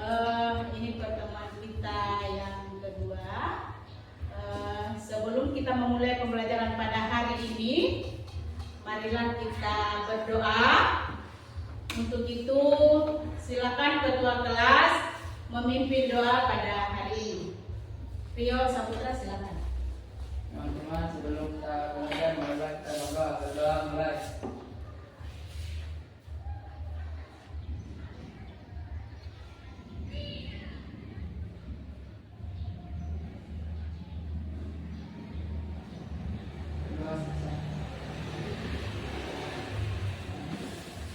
Ini pertemuan kita yang kedua. Sebelum kita memulai pembelajaran pada hari ini, marilah kita berdoa. Untuk itu, silakan ketua kelas memimpin doa pada hari ini. Rio Saputra, silakan. Teman-teman, sebelum kita belajar, marilah kita berdoa mulai.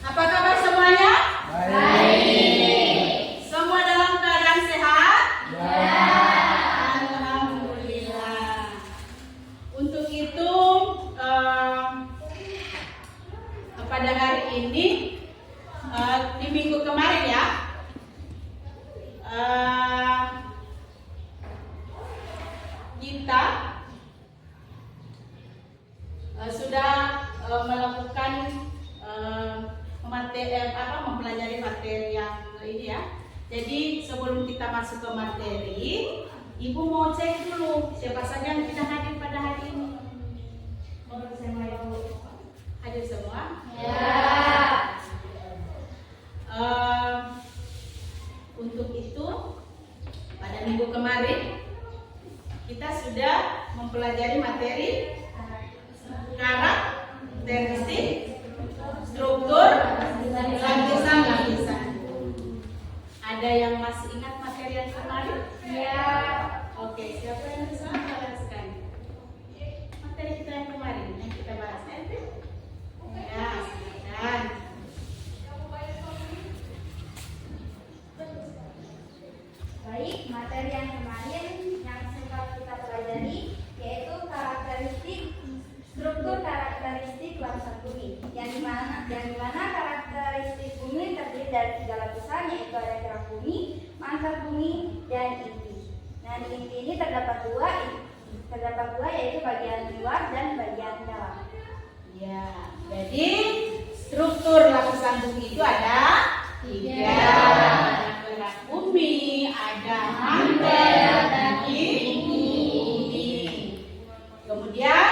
Apa kabar semuanya? Baik. Semua dalam keadaan sehat? Ya. Alhamdulillah. Untuk itu pada hari ini di minggu kemarin ya, kita sudah melakukan mempelajari materi yang ini ya. Jadi sebelum kita masuk ke materi, Ibu mau cek dulu siapa saja yang tidak hadir pada hari ini. Menurut saya hadir semua? Ya. Untuk itu pada minggu kemarin kita sudah mempelajari materi karakteristik, struktur, lapisan-lapisan. Ada yang masih ingat materi yang kemarin? Ya. Oke, siapa yang bisa menjelaskan materi kita yang kemarin yang kita bahas nanti? Ya, silakan. Baik, materi yang kemarin yang sempat kita pelajari yaitu karakteristik, struktur karakteristik lapisan bumi. Yang dimana karakteristik bumi terdiri dari 3 lapisan, yaitu ada kerak bumi, mantar bumi, dan inti. Nah, di inti ini terdapat dua yaitu bagian luar dan bagian dalam. Ya, jadi struktur lapisan bumi itu ada 3. Ada kerak bumi, ada mantel, dan bumi. Kemudian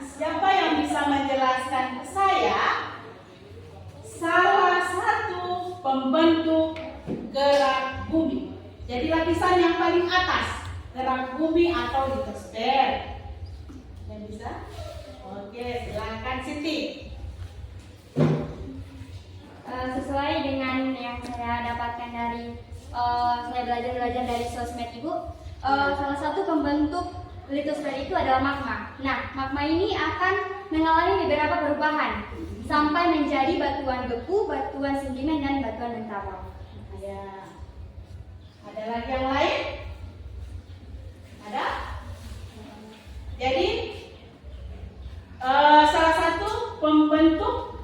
siapa yang bisa menjelaskan ke saya salah satu pembentuk kerak bumi? Jadi lapisan yang paling atas, kerak bumi atau litosfer. Yang bisa? Oke, silakan Siti. Sesuai dengan yang saya dapatkan dari saya belajar dari sosmed Ibu, salah satu pembentuk litosfer itu adalah magma. Nah, magma ini akan mengalami beberapa perubahan sampai menjadi batuan beku, batuan sedimen, dan batuan mentawai. Ya. Ada lagi yang lain? Ada? Jadi salah satu pembentuk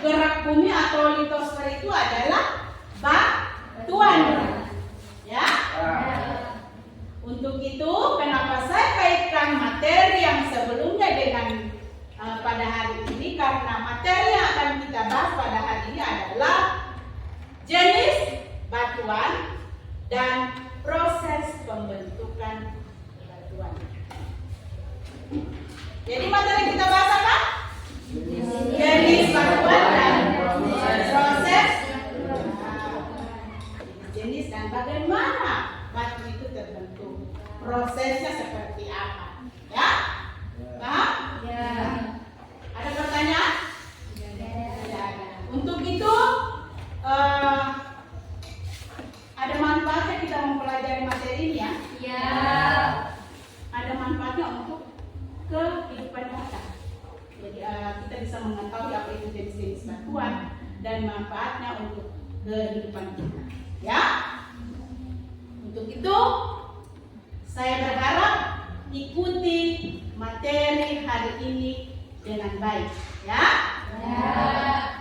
kerak bumi atau litosfer itu adalah batuan. Ya. Untuk itu, kenapa saya kaitkan materi yang sebelumnya dengan pada hari ini? Karena materi yang akan kita bahas pada hari ini adalah jenis batuan dan proses pembentukan batuan. Jadi materi kita bahas apa? Jenis batuan dan proses jenis dan bagaimana batu itu terbentuk. Prosesnya seperti apa? Ya? Paham? Ya. Ada pertanyaan? Tidak ada. Untuk itu ada manfaatnya kita mempelajari materi ini ya. Ya. Ada manfaatnya untuk kehidupan kita. Jadi kita bisa mengetahui apa itu jenis-jenis batuan dan manfaatnya untuk kehidupan kita. Ya. Untuk itu saya berharap ikuti materi hari ini dengan baik, ya. Ya.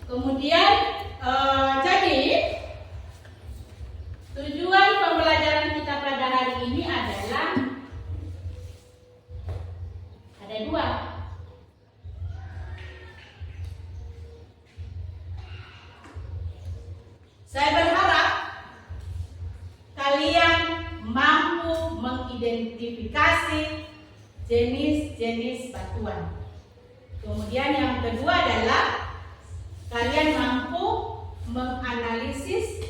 Kemudian jadi tujuan pembelajaran kita pada hari ini adalah ada 2. Saya berharap mengidentifikasi jenis-jenis batuan. Kemudian yang kedua adalah kalian mampu menganalisis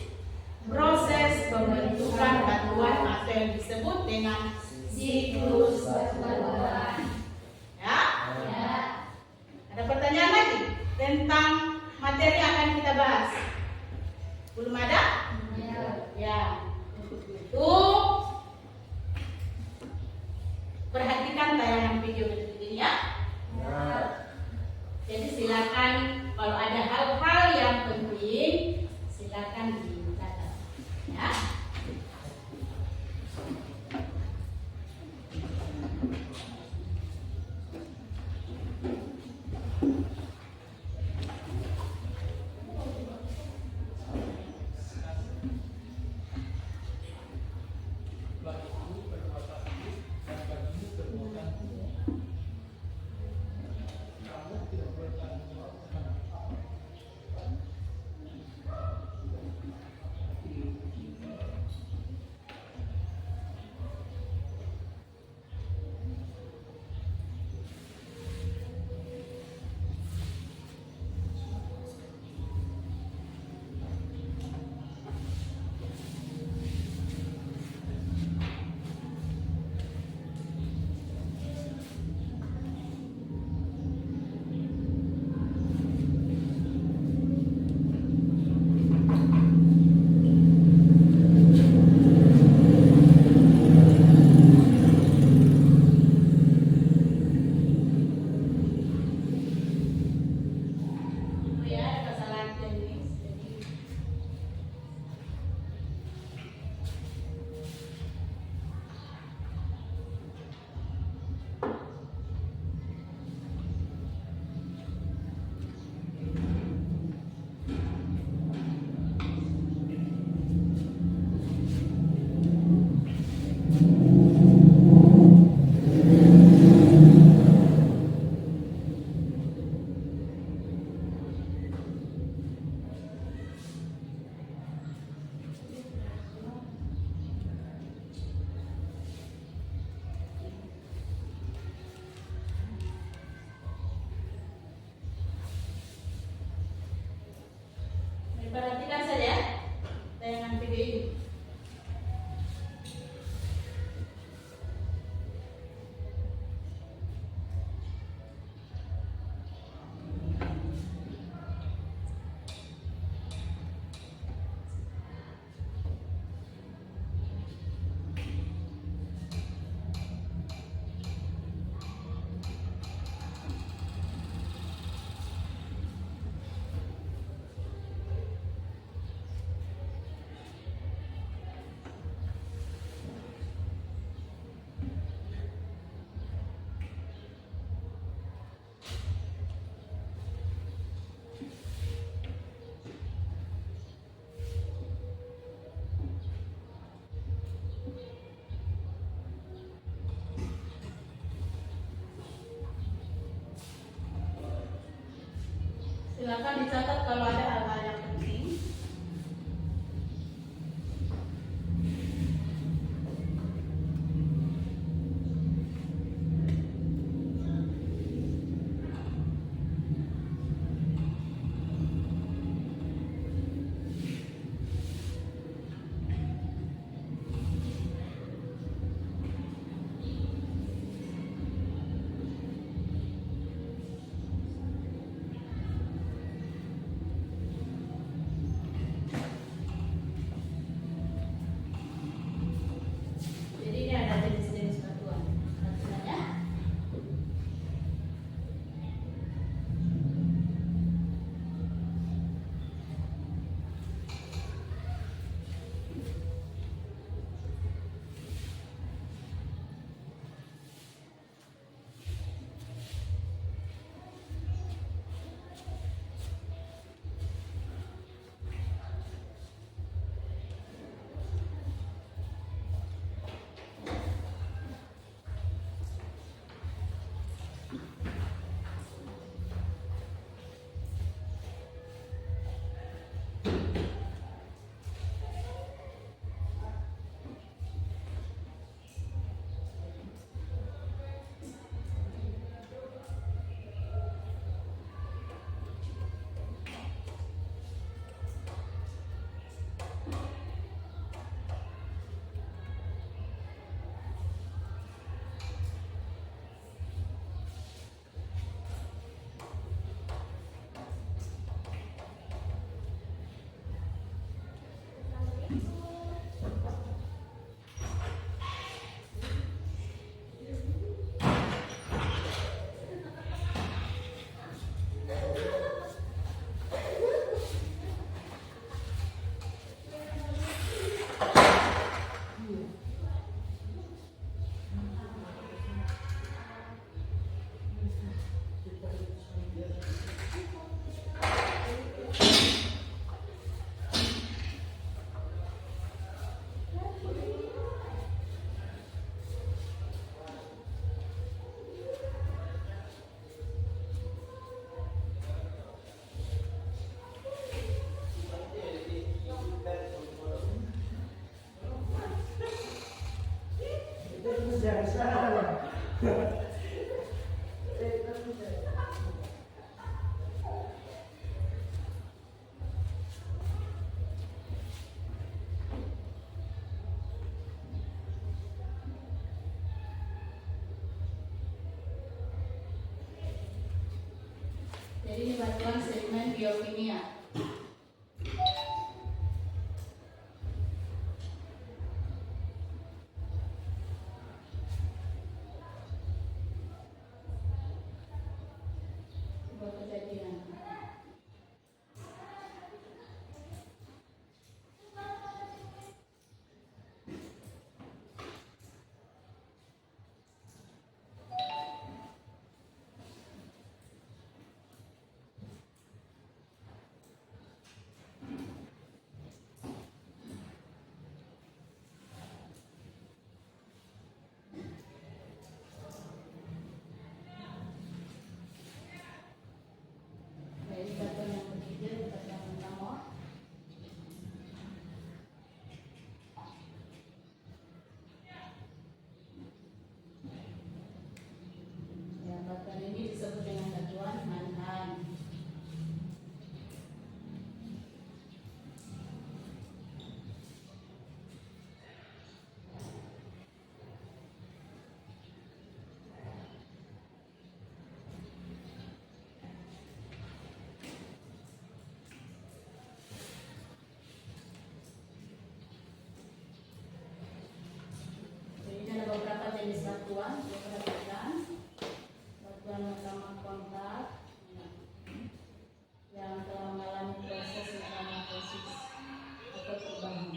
proses pembentukan batuan atau yang disebut dengan siklus batuan. Ya? Ya. Ada pertanyaan lagi tentang materi yang akan kita bahas? Belum ada? Ya. Ya. Untuk itu perhatikan tayangan video berikut ini ya. Jadi silakan kalau ada hal-hal yang penting silakan dicatat ya. Perhatikan saja tayangan video ini. Silakan dicatat kalau ada hal-hal yang penting. Jadi ini batuan sedimen biokimia. Sebuah kejadian. Jadi batuan yang kecil kita yang pertama. Ya, batuan ini disebut dengan batuan mantan. Jadi ada beberapa jenis batuan, saya perhatikan. Batuan pertama kontak, yang telah mengalami proses metamorfosis atau perubahan.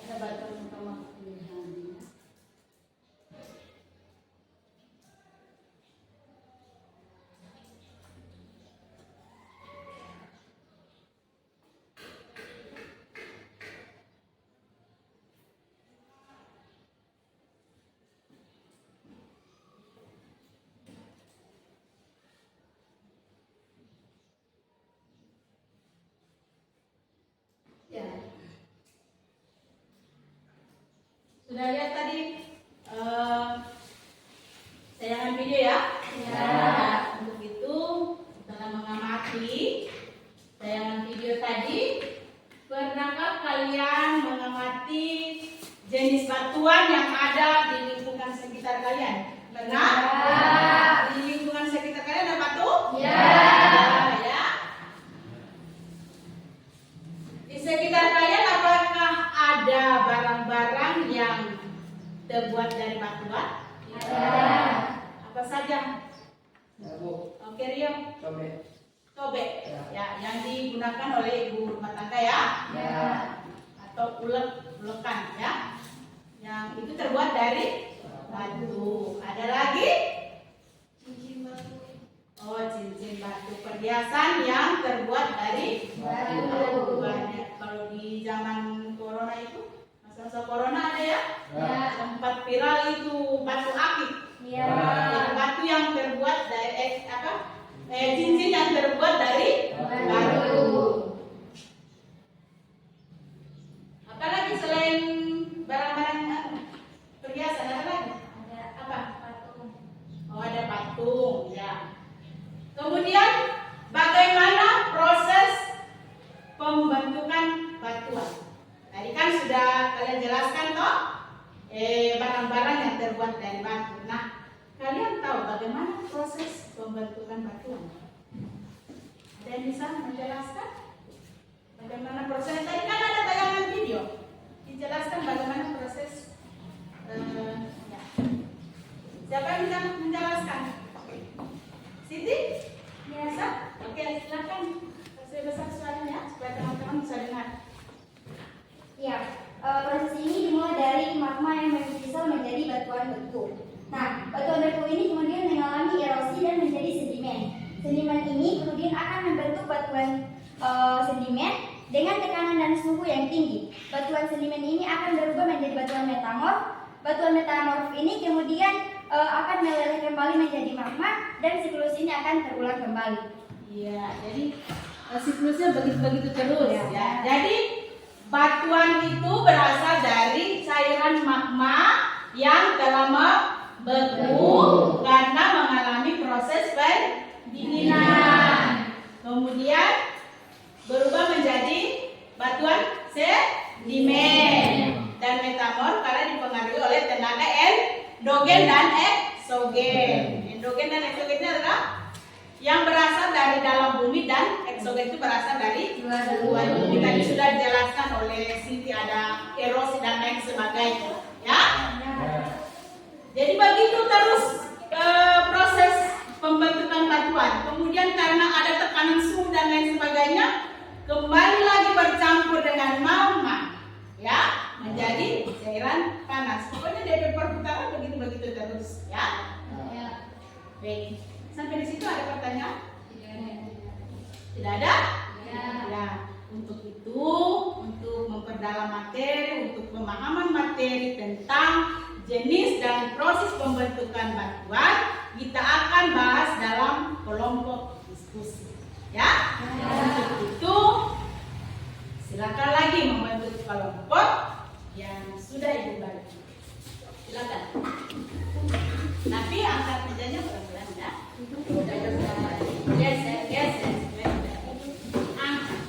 Ada batuan pertama pilihan. Ya. Sudah lihat tadi tayangan video ya? Ya. Nah, untuk itu setelah mengamati tayangan video tadi, pernahkah kalian mengamati jenis batuan yang ada di lingkungan sekitar kalian? Pernah? Di lingkungan sekitar kalian ada batu? Ya. Ya. Di sekitar kalian apakah ada barang-barang yang terbuat dari batuan? Ada. Apa saja? Ya, Bu. Oke, Rio. Coba. Tobek. Ya. Ya, yang digunakan oleh ibu rumah tangga ya. Ya. Atau ulekan ya. Yang itu terbuat dari batu. Ada lagi? Cincin batu. Oh, cincin batu. Perhiasan yang terbuat dari Batu. Banyak. Kalau di zaman corona itu, masa-masa corona ada ya? Ya. Sempat viral itu batu akik. Ya. Jadi batu yang terbuat dari cincin yang terbuat dari batu. Apalagi selain barang-barang perhiasan ada lagi? Ada Apa? patung. Oh, ada patung ya. Kemudian bagaimana proses pembentukan batuan? Tadi kan sudah kalian jelaskan toh barang-barang yang terbuat dari batu. Nah, kalian tahu bagaimana proses pembentukan batuan? Ada yang bisa menjelaskan bagaimana proses? Tadi kan ada tayangan video dijelaskan bagaimana proses ya. proses ini dimulai dari magma yang mengkristal menjadi batuan beku. Nah, batuan beku ini kemudian mengalami erosi dan menjadi sedimen. Sedimen ini kemudian akan membentuk batuan sedimen dengan tekanan dan suhu yang tinggi. Batuan sedimen ini akan berubah menjadi batuan metamorf. Batuan metamorf ini kemudian akan meleleh kembali menjadi magma dan siklus ini akan terulang kembali. Iya, jadi siklusnya begitu-begitu terus Ya. ya. Jadi batuan itu berasal dari cairan magma yang telah membeku karena mengalami proses pendinginan. Kemudian berubah menjadi batuan sedimen dan metamorf karena dipengaruhi oleh tenaga endogen dan eksogen. Endogen dan eksogen itu adalah yang berasal dari dalam bumi dan eksogen itu berasal dari luar bumi. Tadi sudah dijelaskan oleh Siti, ada erosi dan lain sebagainya, ya. Jadi begitu terus proses pembentukan batuan. Kemudian karena ada tekanan suhu dan lain sebagainya, kembali lagi bercampur dengan magma, ya, menjadi cairan panas. Pokoknya dari perputaran begitu-begitu terus, ya. Baik. Sampai di situ ada pertanyaan? Tidak ada? Ya. Untuk itu, untuk memperdalam materi, untuk pemahaman materi tentang jenis dan proses pembentukan batuan, kita akan bahas dalam kelompok diskusi. Ya? Untuk itu, silakan lagi membentuk kelompok yang sudah Ibu bagi. Silakan. Tapi angkat mejanya pelan-pelan ya. Yes. Angkat.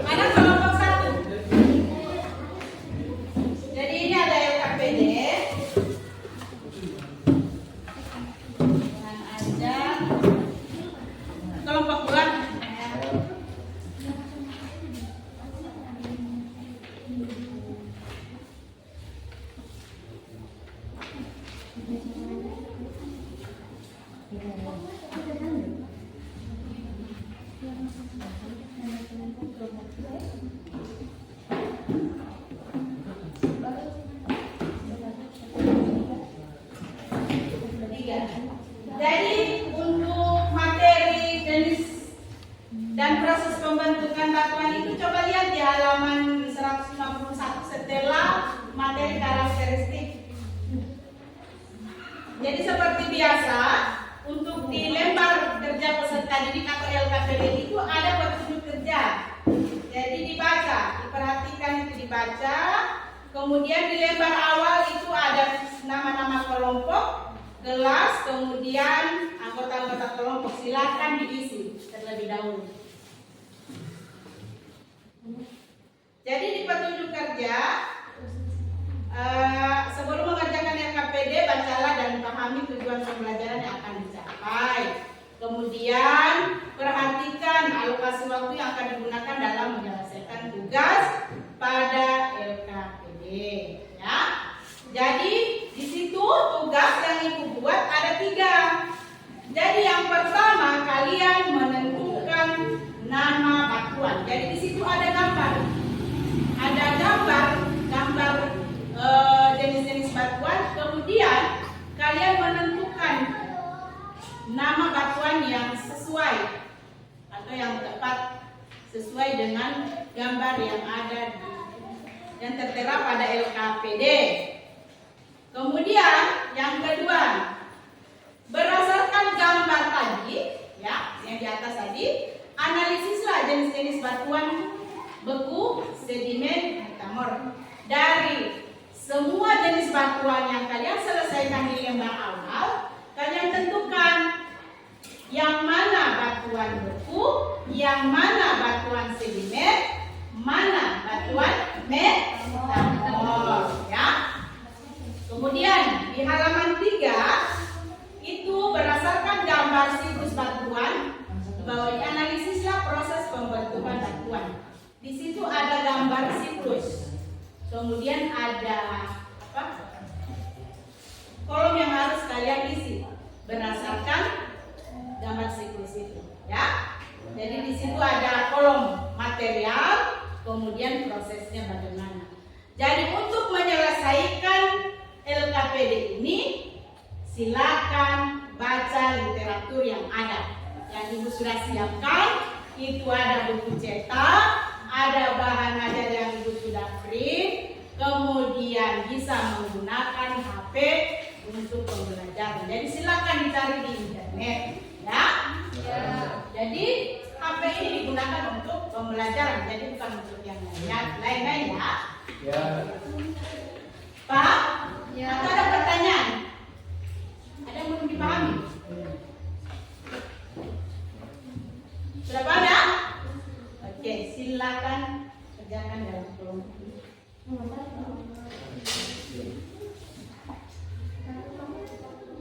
Mana kelompok satu? Jadi ini ada LKPD dan ada kelompok dua. Jadi untuk materi jenis dan proses pembentukan batuan itu coba lihat di halaman 151 setelah materi karakteristik. Jadi seperti biasa untuk di lembar kerja peserta didik atau LKPD itu ada petunjuk kerja. Jadi dibaca, diperhatikan itu dibaca. Kemudian di lembar awal itu ada nama-nama kelompok, kelas, kemudian anggota-anggota kelompok. Silakan diisi terlebih dahulu. Jadi di petunjuk kerja, sebelum mengerjakan LKPD, bacalah dan pahami tujuan pembelajaran yang akan dicapai. Kemudian perhatikan alokasi waktu yang akan digunakan dalam menyelesaikan tugas pada LKPD. Ya. Jadi di situ tugas yang Ibu buat ada 3. Jadi yang pertama kalian menentukan nama batuan. Jadi di situ ada gambar. Ada gambar jenis-jenis batuan. Kemudian kalian menentukan nama batuan yang sesuai atau yang tepat sesuai dengan gambar yang ada yang tertera pada LKPD. Kemudian yang kedua, berdasarkan gambar tadi, ya, yang di atas tadi, analisislah jenis-jenis batuan beku, sedimen, metamorf. Dari semua jenis batuan yang kalian selesaikan di lembar awal, kalian tentukan yang mana batuan beku, yang mana batuan sedimen, mana batuan metamor, ya. Kemudian di halaman 3 itu berdasarkan gambar siklus batuan, bahwa dianalisislah proses pembentukan batuan. Di situ ada gambar siklus. Kemudian ada kolom yang harus kalian isi berdasarkan gambar siklus itu, ya. Jadi di situ ada kolom material, kemudian prosesnya bagaimana. Jadi untuk menyelesaikan LKPD ini, silakan baca literatur yang ada. Yang Ibu sudah siapkan, itu ada buku cetak, ada bahan ajar yang Ibu sudah print, kemudian bisa menggunakan HP untuk pembelajaran. Jadi silakan dicari di internet, ya. Jadi HP ini digunakan untuk pembelajaran, jadi bukan untuk yang lain-lain, ya. Ya. Pak? Ya. Atau ada pertanyaan? Ada yang belum dipahami? Sudah paham ya? Oke, silakan kerjakan dalam kelompok.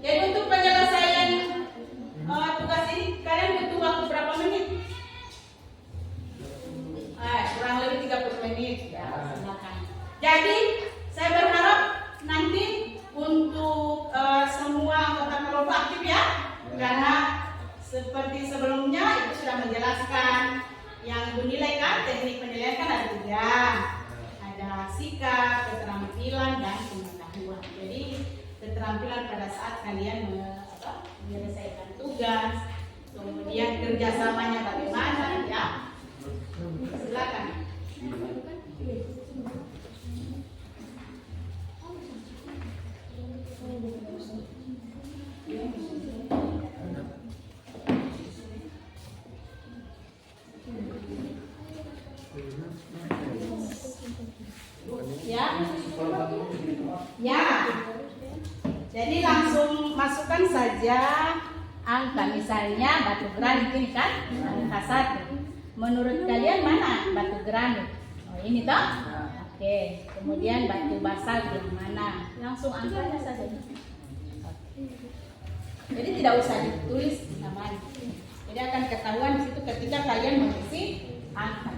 Jadi untuk penyelesaian tugas ini kalian butuh waktu berapa menit? Kurang lebih 30 menit, ya. Silakan. Jadi saya berharap nanti untuk semua anggota kelompok aktif, ya, karena seperti sebelumnya Ibu sudah menjelaskan yang Ibu nilai kan, teknik penilaian kan ada 3, ada sikap, keterampilan, dan pengetahuan. Jadi keterampilan pada saat kalian menyelesaikan tugas, kemudian kerjasamanya bagaimana, ya. Silakan. Ya. Ya. Jadi langsung masukkan saja angka, misalnya batu granit ini kan angka 1. Menurut kalian mana batu granit? Oh, ini toh? Oke. Kemudian batu basalt yang mana? Langsung angkanya saja. Jadi tidak usah ditulis namanya. Jadi akan ketahuan di situ ketika kalian mengisi angka.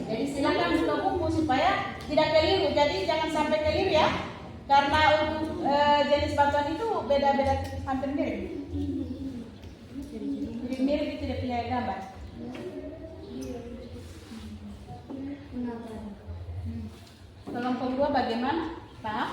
Jadi silakan buka buku supaya tidak keliru. Jadi jangan sampai keliru, ya. Karena untuk jenis batuan itu beda-beda, hampir mirip. Jadi mirip itu dia punya gambar. Kelompok 2 bagaimana, Pak?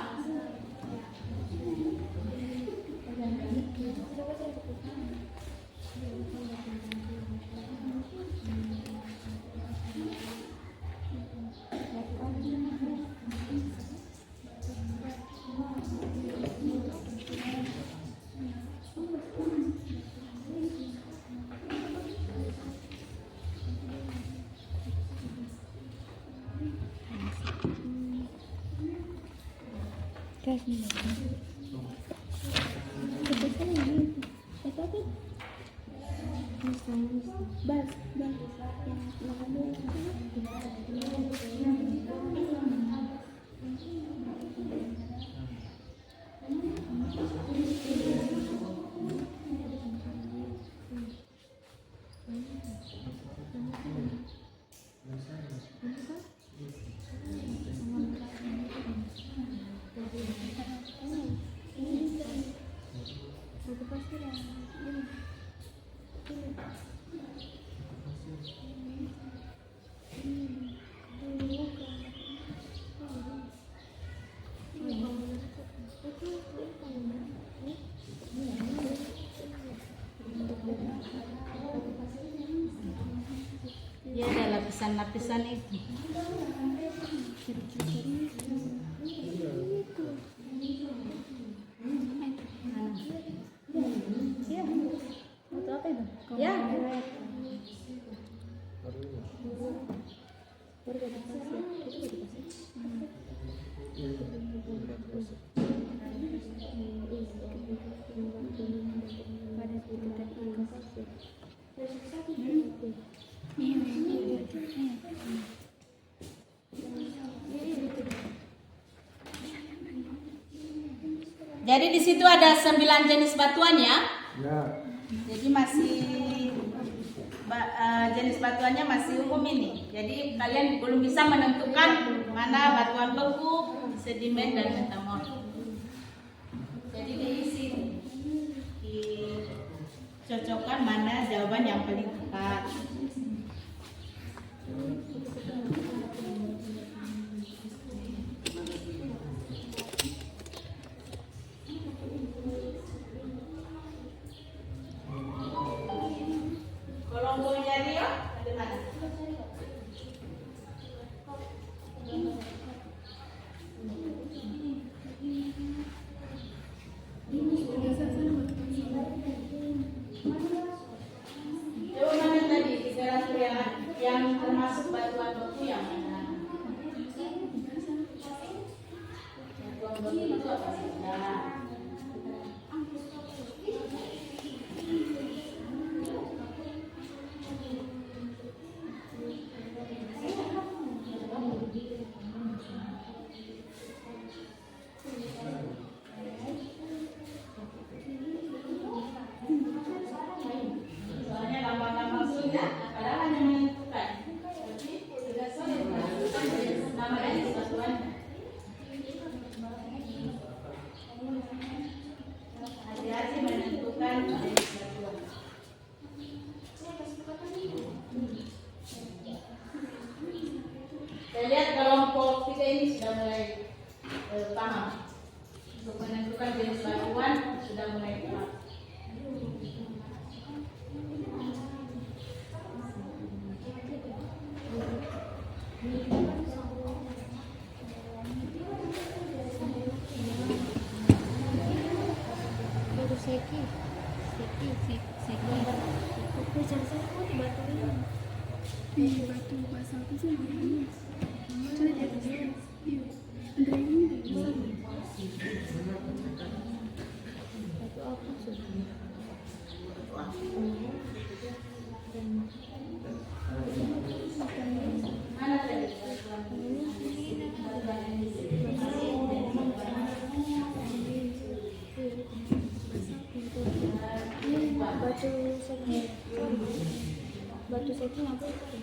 Ya, ada lapisan-lapisan itu. Ya. Ya. ada 9 jenis batuan ya. Ya. Jadi masih jenis batuannya masih umum ini. Jadi kalian belum bisa menentukan mana batuan beku, sedimen dan metamorf. Jadi diisi, dicocokkan mana jawaban yang paling tepat. Kelompoknya dia bagaimana? Coba mana tadi literatur yang termasuk batuan beku yang mana? Batuan beku itu apa saja? Soalnya gampang-gampang sudah, padahal hanya menentukan. Tapi sudah sulit menentukan nama jenis batuannya. Hati-hati menentukan jenis batuan. Saya lihat kelompok 3 ini sudah mulai paham. Untuk menentukan jenis batuan sudah mulai paham. Batu pasal itu sih ini. Coba di atasnya. Iya. Ada ini deh. Mana tadi batuan? Batu setting apa itu?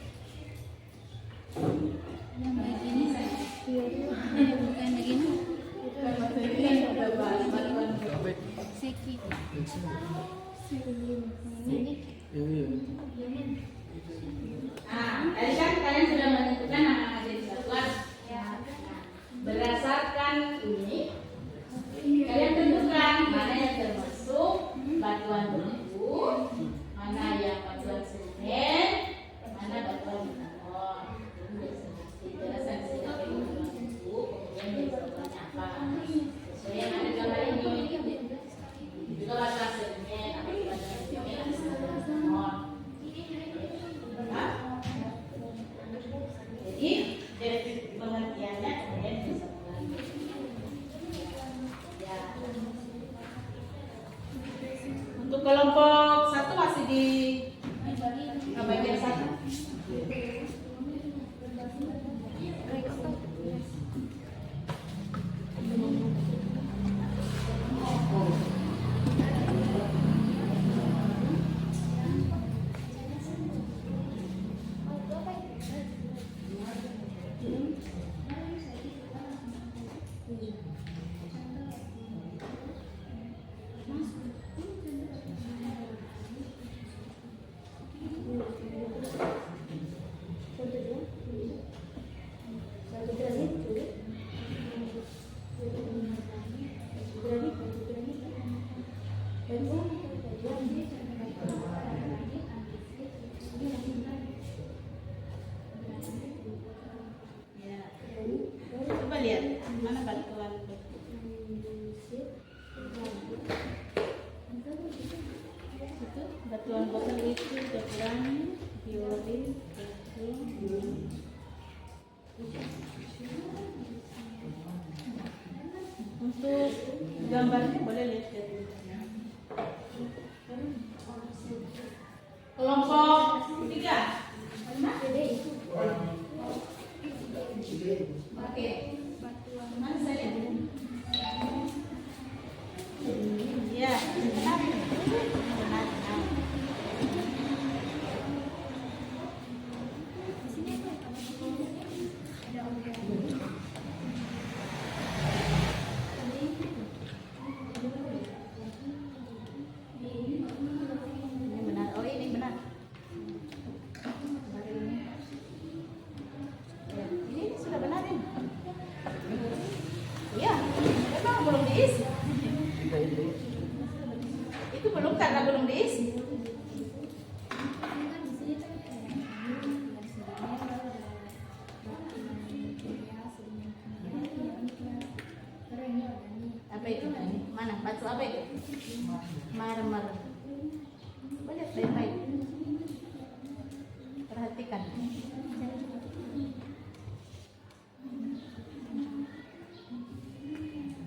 Yang begini saja. Iya, bukan begini. Seki. Iya. Tadi kan kalian sudah menentukan nama jenis batuan. Berdasarkan ini, kalian tentukan mana yang termasuk batuan beku, mana yang batuan sedimen, mana batuan metamorf. Penjelasan singkat dari batuan beku, kemudian jenis batuannya apa. Sesuai yang ada gambar ini. Juga batuan sedimen, apa itu batuan sedimen, apa itu batuan metamorf. Jadi dari pengertiannya kemudian bisa mengerti. Ya. Untuk kelompok 1 masih di bagian 1. Ya. Coba lihat mana batuan beku. Itu batuan beku itu jaguran, biolin, untuk gambarnya boleh lihat dari kelompok 3. Itu belum karena belum diisi. Apa itu? Mana? Batu apa itu? Marmer. Lihat baik-baik. Perhatikan.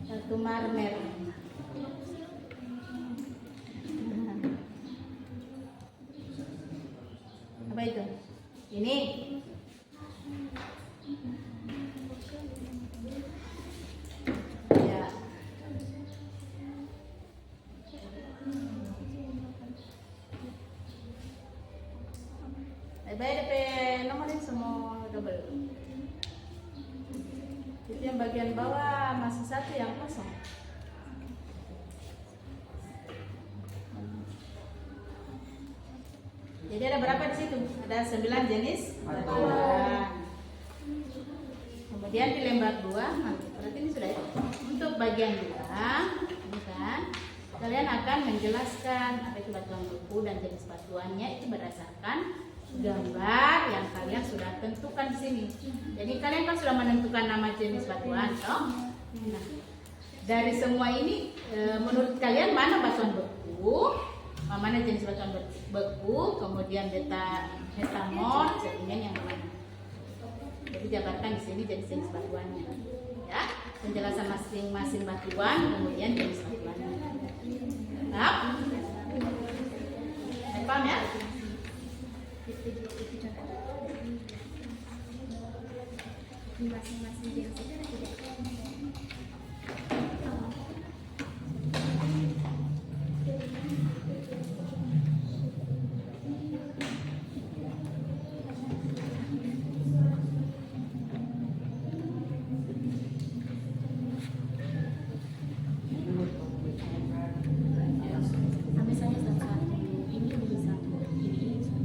Batu marmer. Apa itu? Ini. Ya. Baik DP nomornya semua double. Itu yang bagian bawah masih satu yang kosong. Jadi ada berapa di situ? Ada 9 jenis batuan. Kemudian di lembar 2, berarti ini sudah ya. Untuk bagian 2, ini kan, kalian akan menjelaskan apa itu batuan beku dan jenis batuannya itu berdasarkan gambar yang kalian sudah tentukan di sini. Jadi kalian kan sudah menentukan nama jenis batuan, toh? Nah, dari semua ini, menurut kalian mana batuan beku? Mana jenis batuan beku, kemudian metamor, sedimen yang mana? Jadi jabarkan di sini jenis-jenis batuannya, ya. Penjelasan masing-masing batuan, kemudian jenis batuannya. Paham? Paham ya? Di masing-masing jenis itu ada tidak? Ambil saja satu-satu. Ini dulu satu. Ini satu.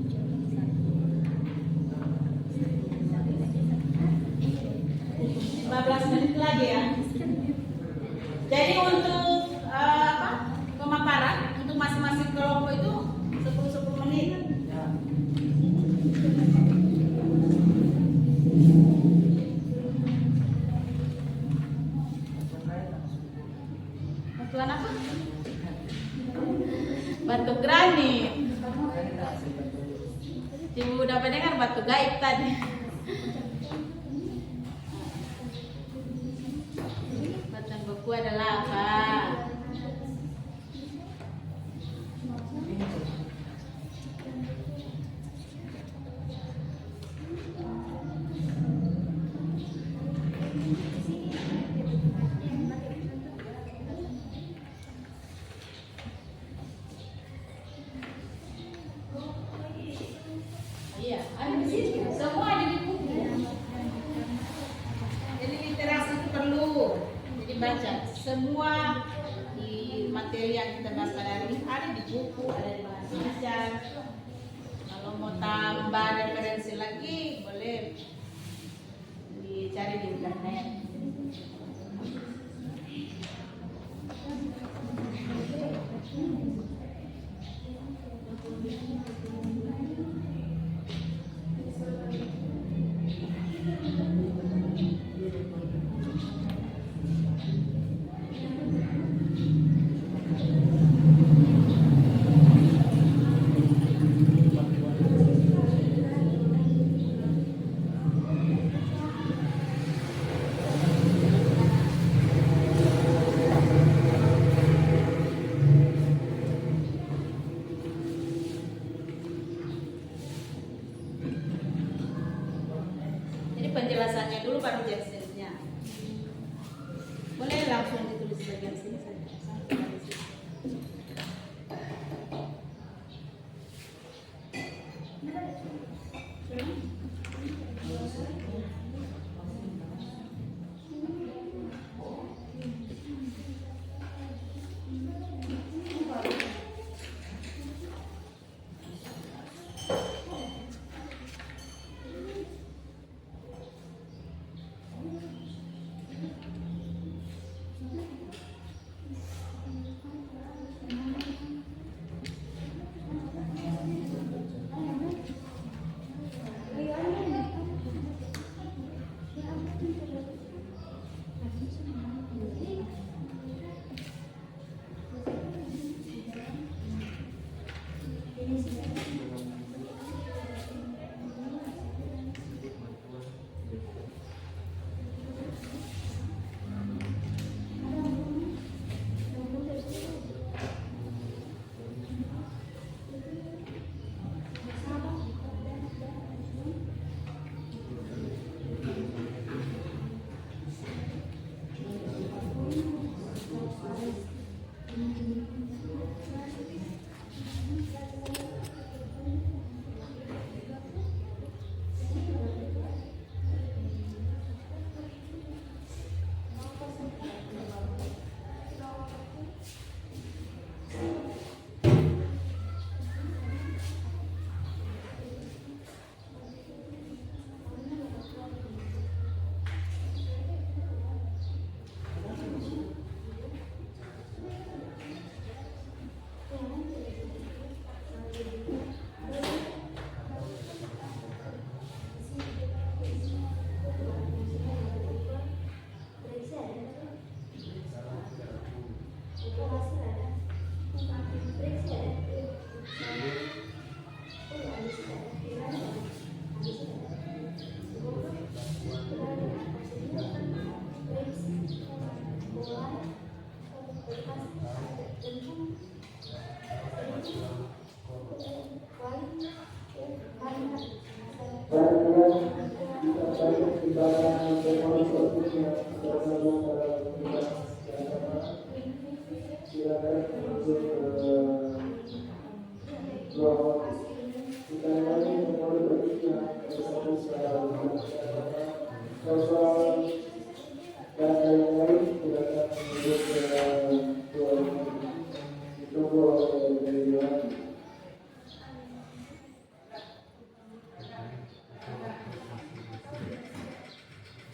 15 menit lagi ya. Jadi untuk pemaparan untuk masing-masing kelompok itu 10 menit. Batuan apa? Batu granit. Ibu udah mendengar batu gaib tadi. Batuan beku adalah apa? Iya, ada di sini. Semua ada di buku. Jadi literasi itu perlu. Jadi baca semua di materi yang kita bahas pada hari ini ada di buku, ada di bahan belajar. Kalau mau tambah referensi lagi boleh dicari di internet.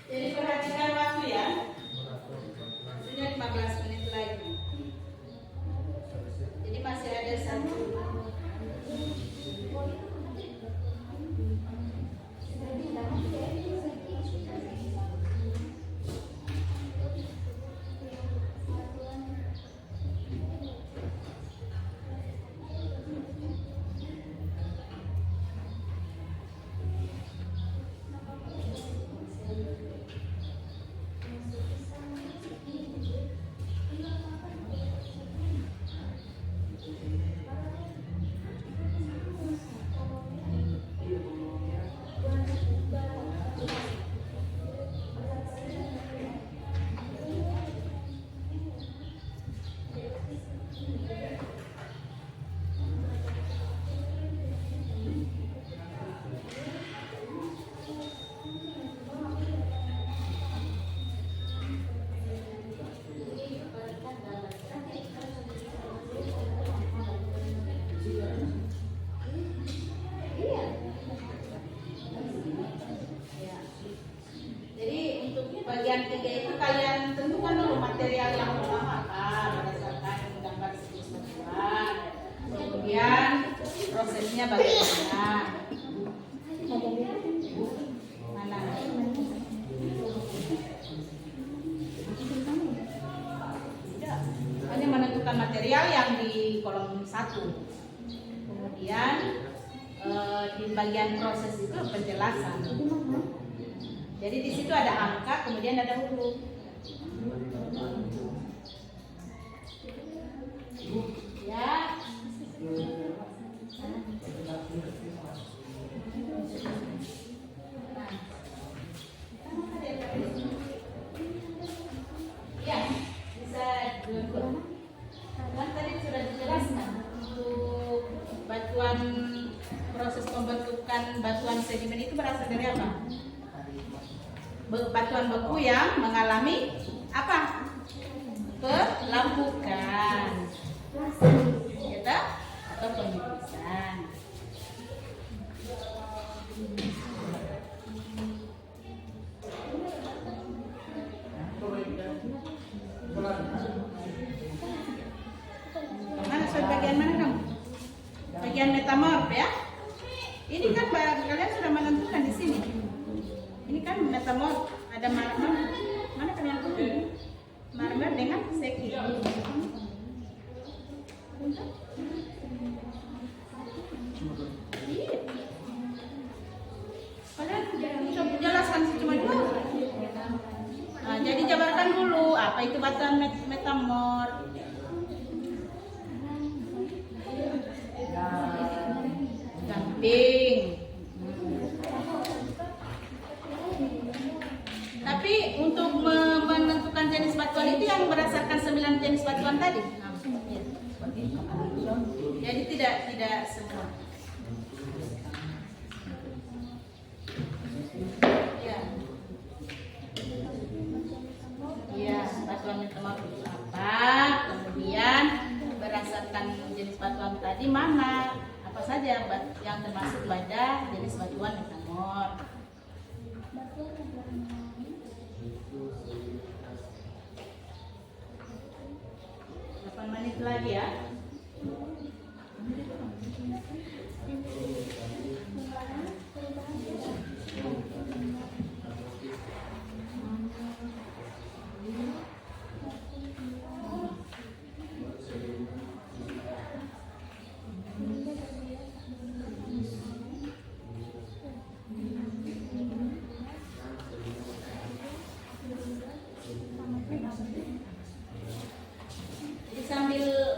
Jadi perhatikan waktu ya. Sudah 15 menit lagi. Jadi masih ada satu. Bagian 3 itu kalian tentukan dulu material yang pertama berdasarkan gambar satuan. Kemudian prosesnya bagaimana? Mana? Tidak. Hanya menentukan material yang di kolom 1. Kemudian di bagian proses itu penjelasan. Jadi di situ ada angka, kemudian ada huruf. Ya. Ya, bisa dulu. Kan tadi sudah dijelaskan untuk batuan, proses pembentukan batuan sedimen itu berasal dari apa? Batuan beku yang mengalami apa? Pelampukan, gitu? Atau penyipisan. Mana bagian mana kamu? Bagian metamorf ya? Ini kan kalian sudah menentukan di sini. Ini kan metamorf, ada marmer. Mana kan yang kuning? Marmer dengan seki. penting. Tapi untuk menentukan jenis batuan itu yang berdasarkan 9 jenis batuan tadi. Nah, ya, seperti itu. Jadi tidak semua. Ya. Iya, batuan metamorfik itu apa? Kemudian berdasarkan jenis batuan tadi mana? Apa saja yang termasuk pada jenis batuan metamorfik? 8 menit lagi ya. Jadi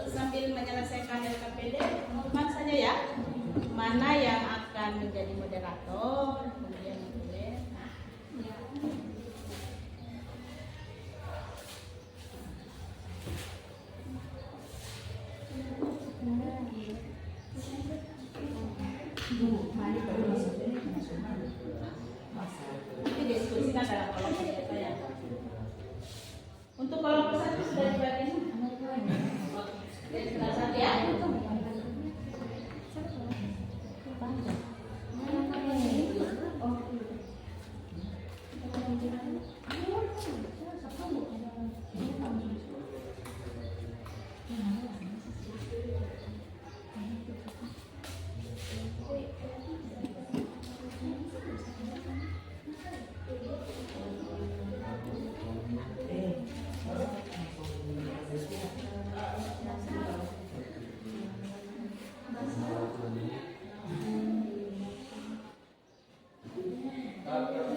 sambil menyelesaikan LKPD, teman saja ya, mana yang akan menjadi moderator, kemudian kemudian. Nanti diskusikan dalam kelompok ya. Untuk kelompok satu sudah dibagi. Kelas ya.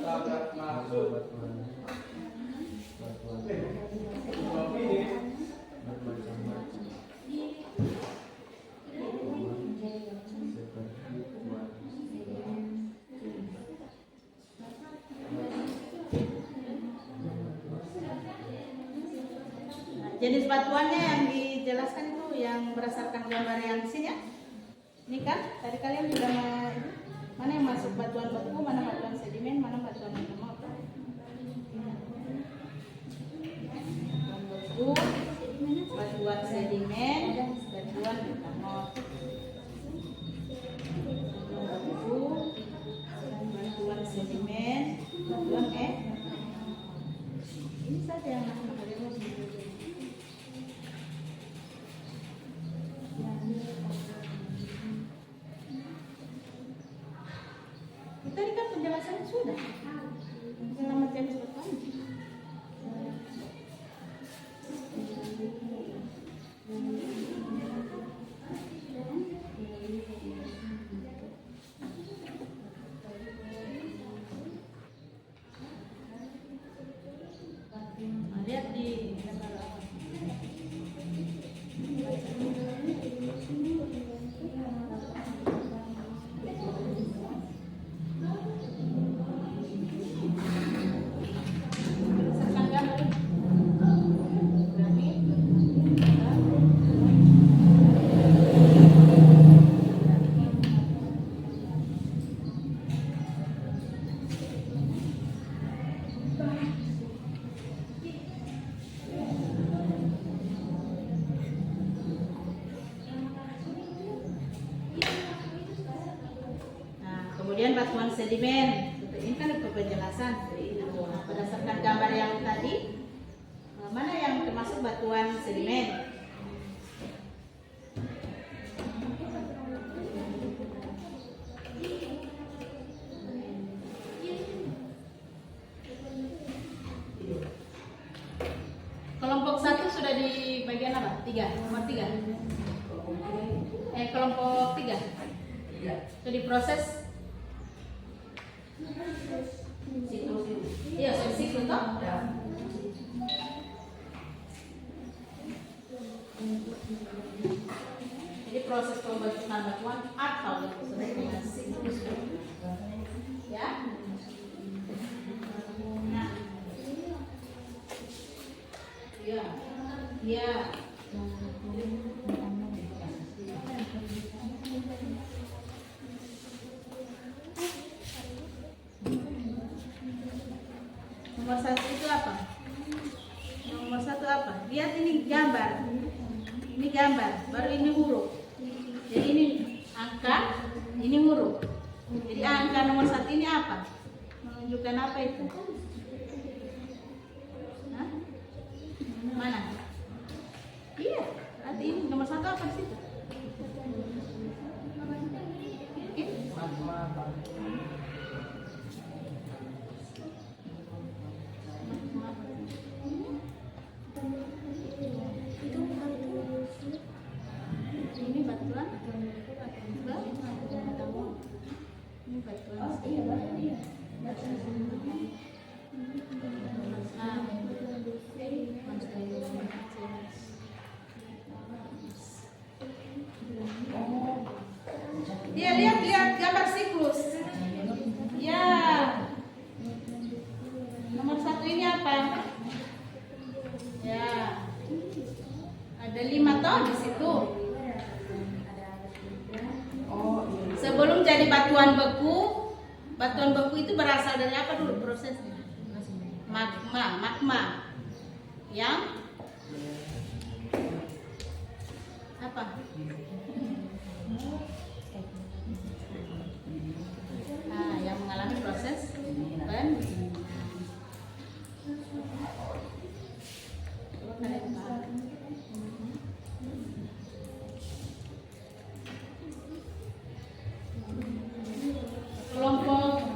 Tabrak masuk. Jenis batuannya yang dijelaskan itu yang berdasarkan gambar yang di sini ya. Ini kan tadi kalian juga mana yang masuk batuan beku, mana batuan sedimen, mana batuan metamorfik. Batuan beku, batuan sedimen, batuan metamorfik. Batuan beku, batuan sedimen, batuan ini saja yang akan kalian lihat. Tadi kan penjelasannya sudah. Nama jenis batuan. Lihat di kemudian batuan sedimen, ini kan ada penjelasan. Berdasarkan gambar yang tadi, mana yang termasuk batuan sedimen? Kelompok 1 sudah di bagian apa? 3, nomor 3. Kelompok 3. Jadi proses iya, siklus toh? Jadi proses pembentukan batuan atau yang disebut dengan siklus. Ya. Nah. Ya. Ya. Nomor 1 itu apa? Nomor 1 apa? Lihat ini gambar. Ini gambar, baru ini huruf. Jadi ini angka, ini huruf. Jadi angka nomor 1 ini apa? Menunjukkan apa itu? Hah? Mana? Iya, berarti ini nomor 1 apa di situ? Oke. Ini batuan, ini dia lihat gambar siklus. Ya. Nomor 1 ini apa? Ya. Ada 5 tahun di situ. Sebelum jadi batuan beku itu berasal dari apa dulu prosesnya? Magma. Yang apa? Yang mengalami proses pendinginan. Kelompok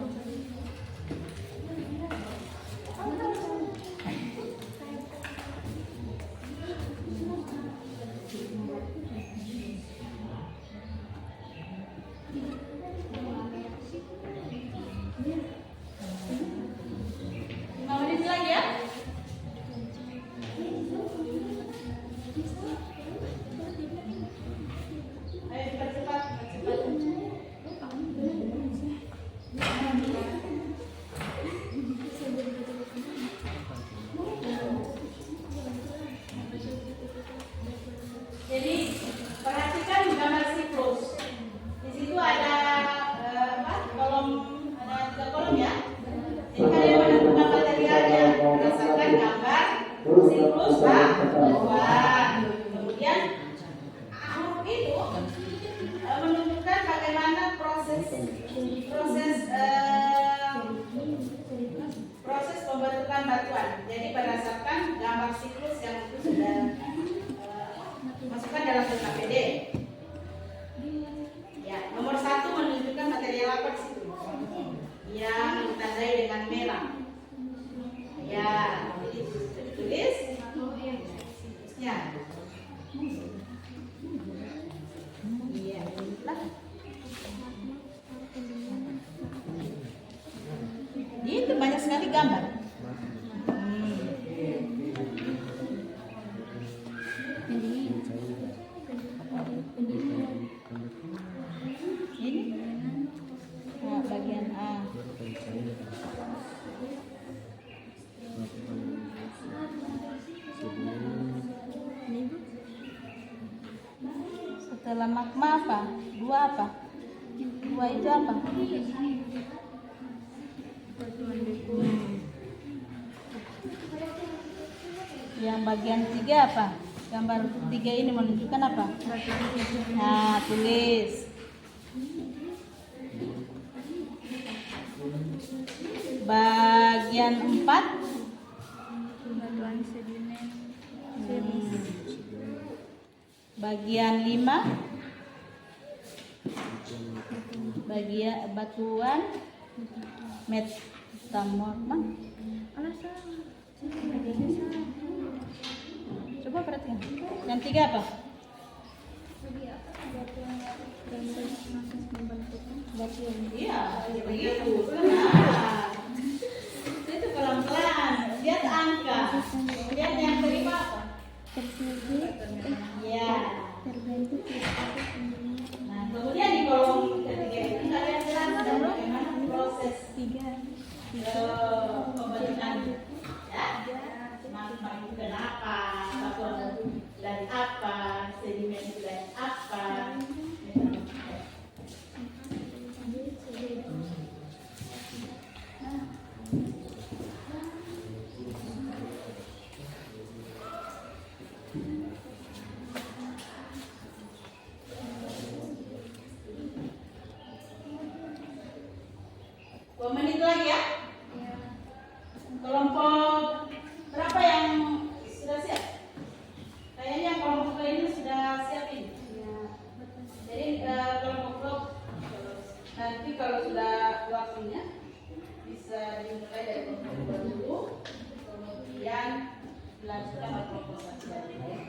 siklus batuan. Kemudian huruf itu menunjukkan bagaimana proses pembentukan batuan. Jadi berdasarkan gambar siklus yang itu sudah masukkan dalam PKPD. Ya, nomor 1 menunjukkan material apa di situ? Yang ditandai dengan merah. Ya, jadi tulis. Ya. Iya, lah. Itu banyak sekali gambar. Ini bagian A. Setelah magma apa? 2 apa? 2 itu apa? Yang bagian 3 apa? Gambar 3 ini menunjukkan apa? Nah, tulis. Bagian 4 batuan sedimen. Bagian 5 bagian batuan metamorf. Coba perhatikan. Yang 3 apa? Batuan. Iya, begitu. Nah, itu pelan-pelan. Lihat angka. Lihat yang kelima apa? Ya. Terbentuk 2 menit lagi ya. Kelompok berapa yang sudah siap? Kayaknya kelompok lainnya sudah siap ini. Jadi kelompok blok nanti kalau sudah waktunya bisa dimulai dari kelompok 2 dulu, kemudian dilanjutkan ke kelompok 1 lagi ya.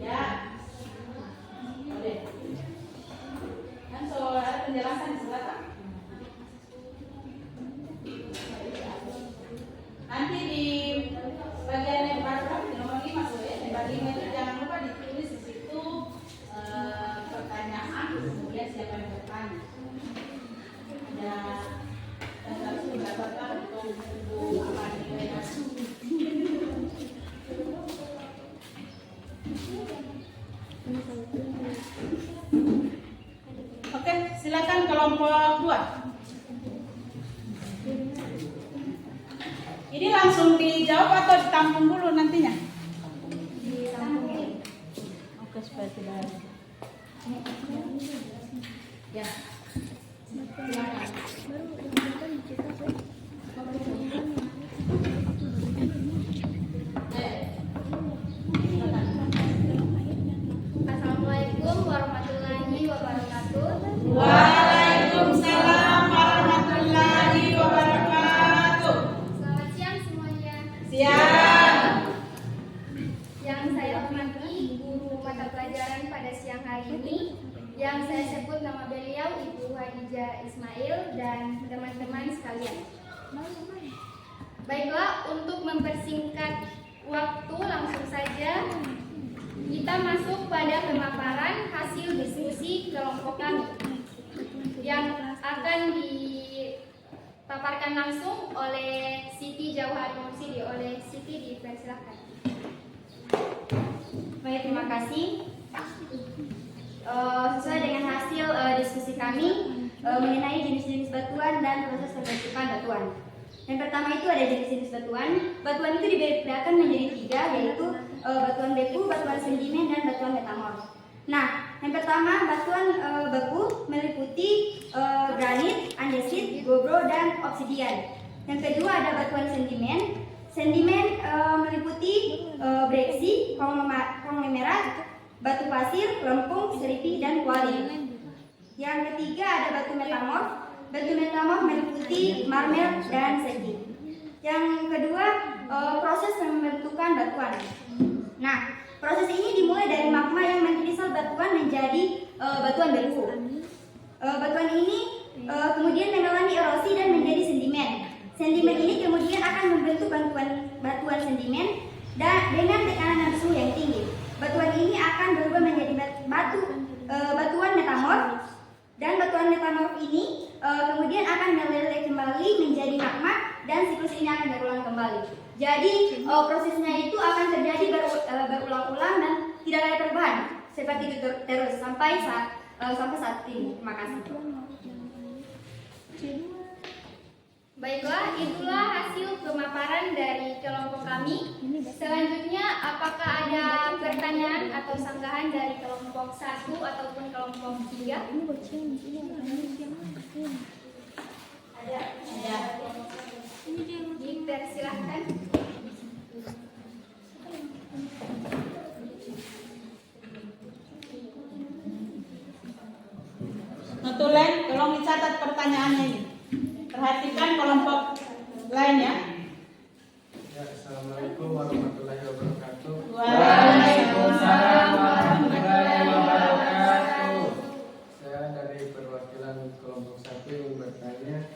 Ya, boleh. Kan soal ada penjelasan di sebelah kan? Nanti di bagian yang baru di nomor 5 ya, di bagian 5 itu jangan lupa ditulis di situ pertanyaan, kemudian siapa yang bertanya. Ya, dan langsung mendapatkan untuk apa nilainya. Oke, silakan kelompok 2. Ini langsung dijawab atau ditampung dulu nantinya? Oke, supaya tidak. Ya. Silakan. Assalamualaikum warahmatullahi wabarakatuh. Waalaikumsalam warahmatullahi wabarakatuh. Selamat siang semuanya. Siap. Yang saya hormati guru mata pelajaran pada siang hari ini, yang saya sebut nama beliau Ibu Hadijah Ismail dan teman-teman sekalian. Baiklah, untuk mempersingkat waktu langsung saja kita masuk pada pemaparan hasil diskusi kelompok kami yang akan dipaparkan langsung oleh Siti Jauhari Mursidi. Oleh Siti, dipersilakan. Baik, terima kasih. Sesuai dengan hasil diskusi kami mengenai jenis-jenis batuan dan proses pembentukan batuan. Yang pertama itu ada jenis-jenis batuan. Batuan itu dibedakan menjadi 3, yaitu batuan beku, batuan sedimen, dan batuan metamorf. Nah, yang pertama batuan beku meliputi granit, andesit, gobro, dan obsidian. Yang kedua ada batuan sedimen. Sedimen meliputi breksi, konglomerat, batu pasir, lempung, seripi, dan kuali. Yang ketiga ada batu metamorf. Batu metamorf meliputi marmer dan segi. Yang kedua proses pembentukan batuan. Nah, proses ini dimulai dari magma yang mengkristal batuan menjadi batuan beku. Batuan ini kemudian mengalami erosi dan menjadi sedimen. Sedimen ini kemudian akan membentuk batuan sedimen dengan tekanan dan suhu yang tinggi. Batuan ini akan berubah menjadi batuan metamorf, dan batuan metamorf ini kemudian akan meleleh kembali menjadi magma, dan siklus ini akan berulang kembali. Jadi prosesnya itu akan terjadi berulang-ulang dan tidak ada perubahan seperti itu terus sampai saat ini. Terima kasih. Baiklah, itulah hasil pemaparan dari kelompok kami. Selanjutnya, apakah ada pertanyaan atau sanggahan dari kelompok 1 ataupun kelompok 3? Ada. Dipersilahkan. Notulen, tolong dicatat pertanyaannya ini. Perhatikan kelompok lain ya. Assalamualaikum warahmatullahi wabarakatuh. Waalaikumsalam warahmatullahi wabarakatuh. Saya dari perwakilan kelompok 1 ingin bertanya,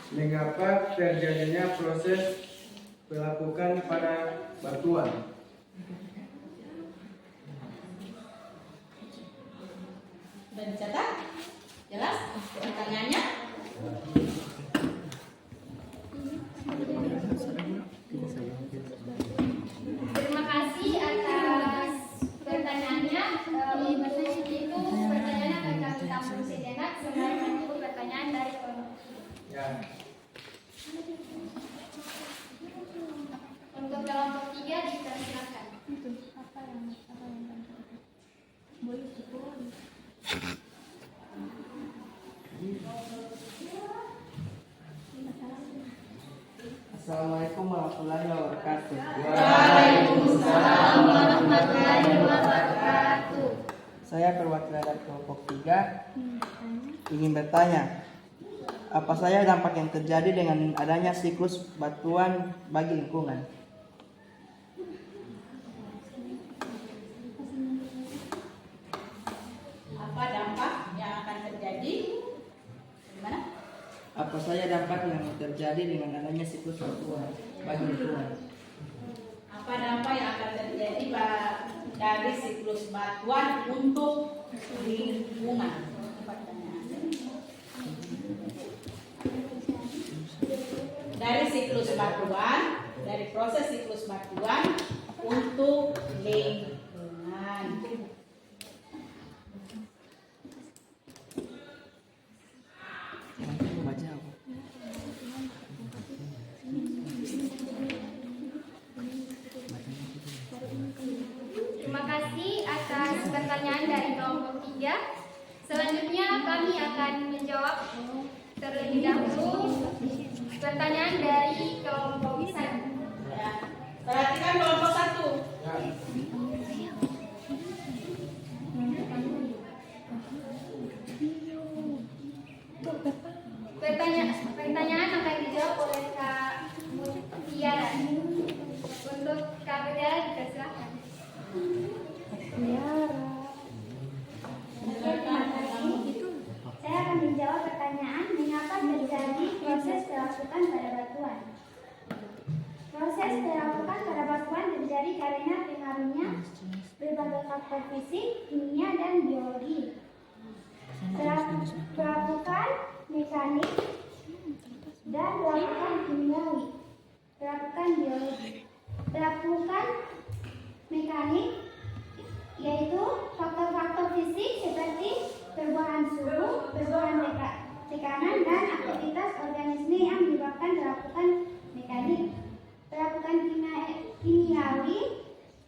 mengapa terjadinya proses pelapukan pada batuan? Sudah dicatat? Jelas pertanyaannya? Terima kasih atas pertanyaannya. Itu pertanyaan akan kami tampung sejenak sembari menunggu pertanyaan dari kelompok. Ya. Assalamualaikum warahmatullahi wabarakatuh. Waalaikumsalam warahmatullahi wabarakatuh. Saya perwakilan dari kelompok 3 ingin bertanya, apa saja dampak yang terjadi dengan adanya siklus batuan bagi lingkungan? Apa dampak yang akan terjadi? Gimana? Apa saja dampak yang terjadi dengan adanya siklus batuan bagi lingkungan? Apa dampak yang akan terjadi dari siklus batuan untuk lingkungan? Dari siklus batuan, dari proses siklus batuan untuk lingkungan. Baca apa? Terima kasih atas pertanyaan dari kelompok 3. Selanjutnya kami akan menjawab terlebih dahulu pertanyaan dari kelompok 1. Ya. Perhatikan kelompok 1. Pertanyaan akan dijawab oleh Kak Mutiara. Untuk Kak Mutiara dipersilakan. Saya akan menjawab pertanyaan mengapa terjadi proses pelapukan pada batuan. Proses pelapukan pada batuan terjadi karena pengaruhnya berbagai faktor fisik, kimia, dan biologi. Pelapukan mekanik dan pelapukan kimiawi. Pelapukan biologi. Pelapukan mekanik yaitu faktor-faktor fisik seperti perubahan suhu, perubahan tekanan, dan aktivitas organisme yang menyebabkan pelapukan mekanik. Pelapukan kimiawi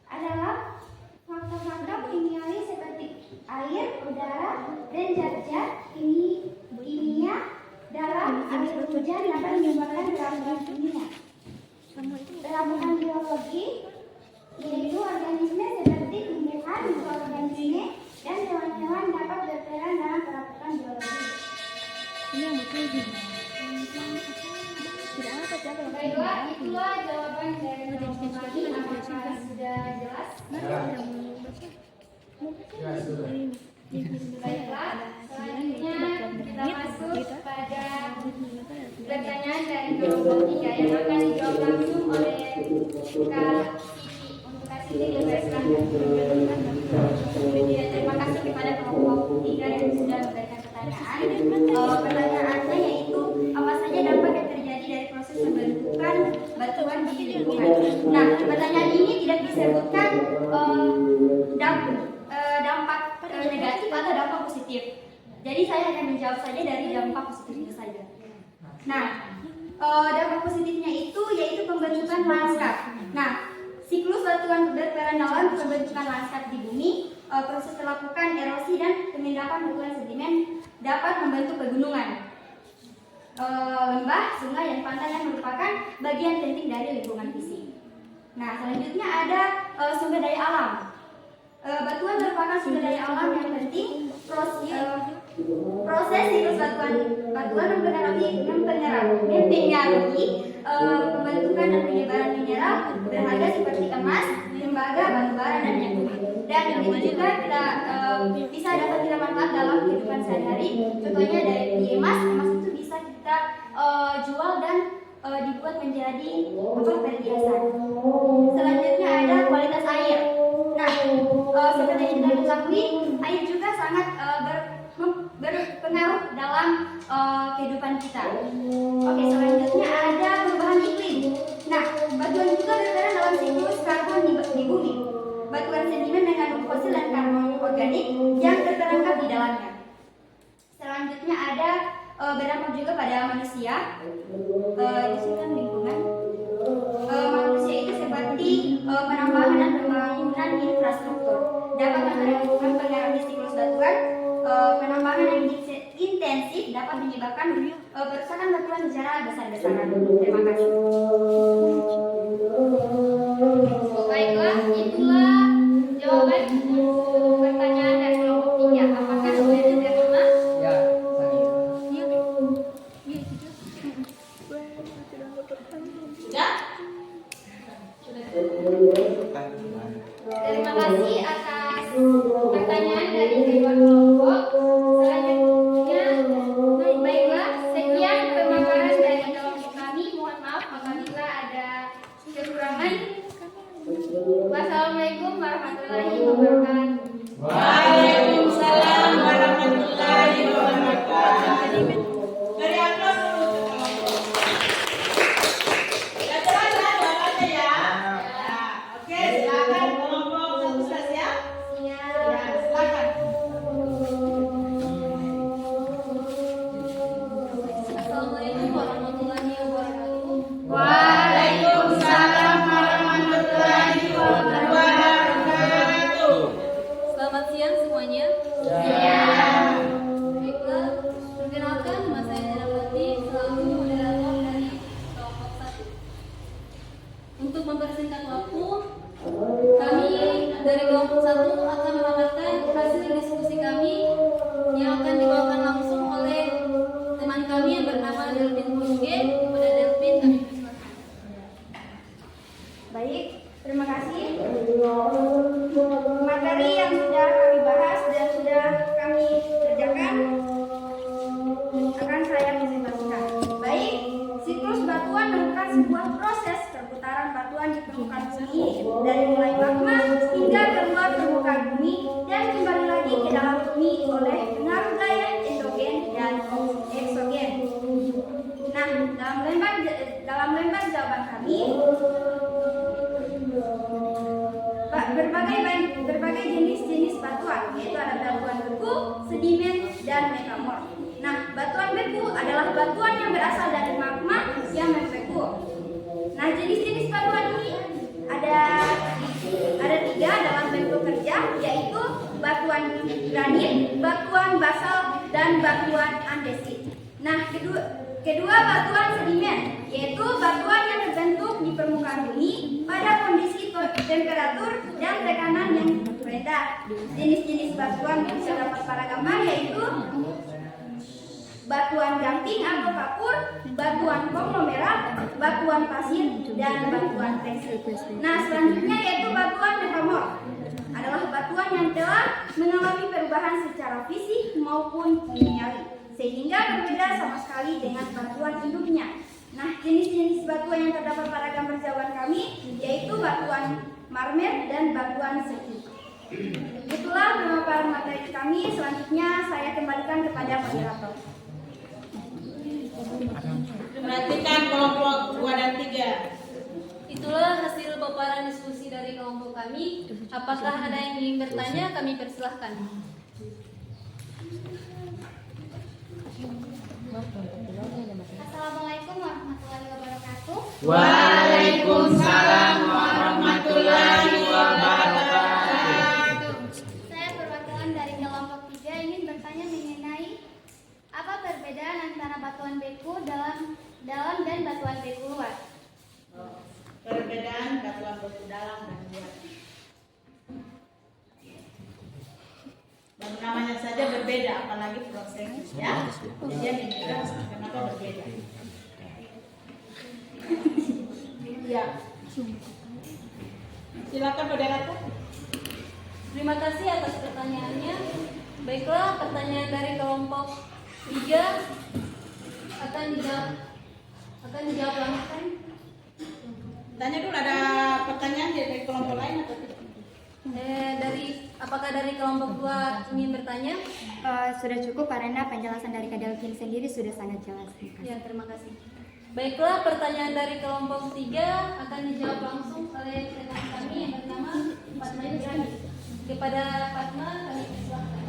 adalah faktor-faktor kimiawi seperti air, udara, dan zat-zat kimia dalam air hujan dapat menyebabkan pelapukan kimia. Pelapukan biologi yaitu organisme seperti tumbuhan, mikroorganisme, dan hewan-hewan dapat berperan dalam pelapukan biologi. Baiklah, itulah jawaban dari kelompok kami. Apakah sudah jelas? Ya, sudah. Baiklah, selanjutnya kita masuk pada pertanyaan dari kelompok 3 yang akan dijawab langsung oleh Kak Siti. Untuk Kak Siti dipersilakan. Terima kasih kepada kelompok 3 yang sudah memberikan pertanyaan. Pertanyaannya yaitu apa saja dampak yang terjadi dari proses pembentukan batuan di lingkungan. Nah, pertanyaan ini tidak disebutkan dampak negatif atau dampak positif. Jadi saya akan menjawab saja dari dampak positifnya saja. Nah, dampak positifnya itu yaitu pembentukan lanskap. Nah, siklus batuan berperan dalam pembentukan lanskap di bumi. Proses pelapukan, erosi, dan pengendapan batuan sedimen dapat membentuk pegunungan, lembah, sungai, dan pantai yang merupakan bagian penting dari lingkungan fisik. Nah, selanjutnya ada sumber daya alam. Batuan merupakan sumber daya alam yang penting. Proses siklus batuan mempengaruhi pembentukan dan penyebaran mineral berharga seperti emas, tembaga, batu bara, dan minyak bumi. Dan ini juga kita bisa dapat kita manfaat dalam kehidupan sehari-hari. Contohnya dari emas itu bisa kita jual dan dibuat menjadi perhiasan. Selanjutnya ada kualitas air. Nah, seperti yang kita ketahui, air juga sangat berpengaruh dalam kehidupan kita. Oke, selanjutnya ada perubahan iklim. Nah, batuan juga berperan dalam siklus karbon di bumi. Batuan sedimen mengandung fosil dan karbon organik yang terperangkap di dalamnya. Selanjutnya ada berdampak juga pada manusia. Itu kan lingkungan. Manusia itu seperti penambahan dan pembangunan infrastruktur dapat mempengaruhi siklus batuan. Penambangan yang intensif dapat menyebabkan kerusakan batuan secara besar-besaran. Terima kasih. Baiklah, itulah jawaban untuk pertanyaan dari kelompok 3. Apakah sudah diterima? Ya, saya. Sudah? Terima kasih atas pertanyaan dari kedua kelompok. Selanjutnya, baiklah, sekian pemaparan dari kelompok kami. Mohon maaf apabila ada kekurangan. Wassalamualaikum warahmatullahi wabarakatuh. Waalaikumsalam warahmatullahi wabarakatuh. Dari atas dulu untuk kelompok. Ya jelas ya jawabannya ya. Ya, oke silakan kelompok satu sudah siap? Ya silakan. Assalamualaikum warahmatullahi wabarakatuh. Waalaikumsalam warahmatullahi wabarakatuh. Selamat siang semuanya. Baiklah, perkenalkan nama saya Dinapati selaku moderator dari kelompok 1. Untuk mempersingkat waktu, kami dari kelompok 1 akan memaparkan hasil diskusi kami yang akan dibawakan langsung oleh teman kami yang bernama Delvin Pungge. Kepada Delvin kami persilakan. Baik, terima kasih. Materi yang sudah kami bahas dan sudah kami kerjakan akan saya presentasikan. Baik, siklus batuan merupakan sebuah proses perputaran batuan di permukaan bumi dari mulai magma hingga keluar permukaan bumi dan kembali lagi ke dalam bumi oleh pengaruh gaya endogen dan eksogen. Nah, dalam lembar jawaban kami berbagai jenis-jenis batuan, yaitu ada batuan beku, sedimen, dan metamorf. Nah, batuan beku adalah batuan yang berasal dari magma yang membeku. Nah, jenis-jenis batuan ini ada 3 dalam bentuk kerja, yaitu batuan granit, batuan basal, dan batuan andesit. Nah, kedua batuan sedimen, yaitu batuan yang terbentuk di permukaan bumi pada kondisi temperatur dan tekanan yang berbeda. Jenis-jenis batuan yang terdapat pada gambar yaitu batuan gamping atau kapur, batuan konglomerat, batuan pasir, dan batuan tekstil. Nah, selanjutnya yaitu batuan metamorf. Adalah batuan yang telah mengalami perubahan secara fisik maupun kimiawi, sehingga berbeda sama sekali dengan batuan induknya. Nah, jenis-jenis batuan yang terdapat pada gambar jawaban kami yaitu batuan marmer dan batuan seki. Itulah pemaparan materi kami. Selanjutnya saya kembalikan kepada moderator. Perhatikan kelompok 2 dan 3. Itulah hasil paparan diskusi dari kelompok kami. Apakah ada yang ingin bertanya? Kami persilahkan. Assalamualaikum warahmatullahi wabarakatuh. Waalaikumsalam warahmatullahi wabarakatuh. Saya perwakilan dari kelompok 3 ingin bertanya mengenai apa perbedaan antara batuan beku dalam dan batuan beku luar. Perbedaan batuan beku dalam dan luar. Dan namanya saja berbeda, apalagi prosesnya. Jadi yang dibilang kenapa berbeda. Ya. Silakan moderator. Terima kasih atas pertanyaannya. Baiklah, pertanyaan dari kelompok 3 akan dijawab langsung. Tanya dulu, ada pertanyaan dari kelompok lain atau tidak? Apakah dari kelompok 2 ingin bertanya? Sudah cukup karena penjelasan dari Kak Delvin sendiri sudah sangat jelas. Ya, terima kasih. Baiklah, pertanyaan dari kelompok 3 akan dijawab langsung oleh rekan kami yang bernama Fatma Ibrahim. Kepada Fatma, kami persilahkan.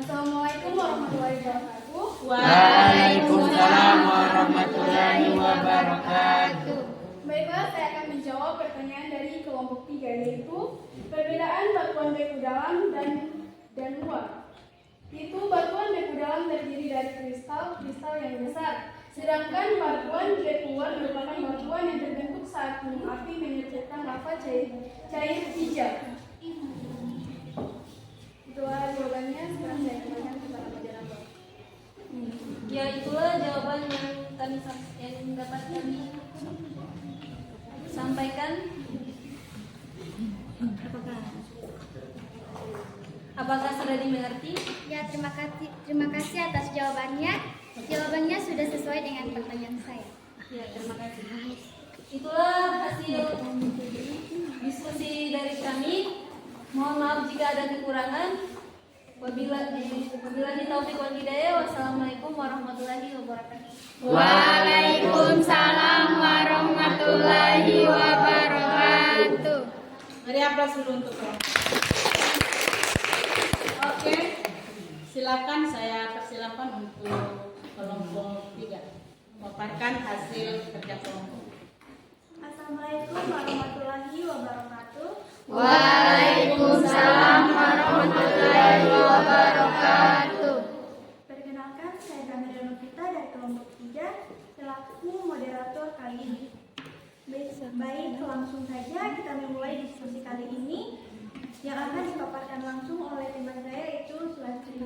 Assalamualaikum warahmatullahi wabarakatuh. Waalaikumsalam warahmatullahi wabarakatuh. Baiklah, saya akan menjawab pertanyaan dari kelompok 3. yaitu perbedaan batuan beku dalam dan luar. Itu batuan beku dalam terdiri dari kristal yang besar, sedangkan batuan beku luar merupakan batuan yang terbentuk saat gunung api menyebabkan lava cair hijau. Itulah jawabannya. Sekarang saya kembalikan kepada moderator. Ya, itulah jawaban yang dapat kami sampaikan. Apakah sudah dimengerti? Ya, terima kasih atas jawabannya. Jawabannya sudah sesuai dengan pertanyaan saya. Ya, terima kasih. Itulah hasil diskusi dari kami. Mohon maaf jika ada kekurangan. Wabillahi taufiq wal hidayah. Wassalamualaikum warahmatullahi wabarakatuh. Waalaikumsalam warahmatullahi wabarakatuh. Mari aplaus dulu untuk kelompok. Oke, silakan saya persilakan untuk kelompok 3 memaparkan hasil kerja kelompok. Assalamualaikum warahmatullahi wabarakatuh. Waalaikumsalam warahmatullahi wabarakatuh. Perkenalkan, saya Kamila Novita dari kelompok 3 selaku moderator kali ini. Baik, langsung saja kita memulai diskusi kali ini yang akan dipaparkan langsung oleh teman saya, yaitu Sulastri.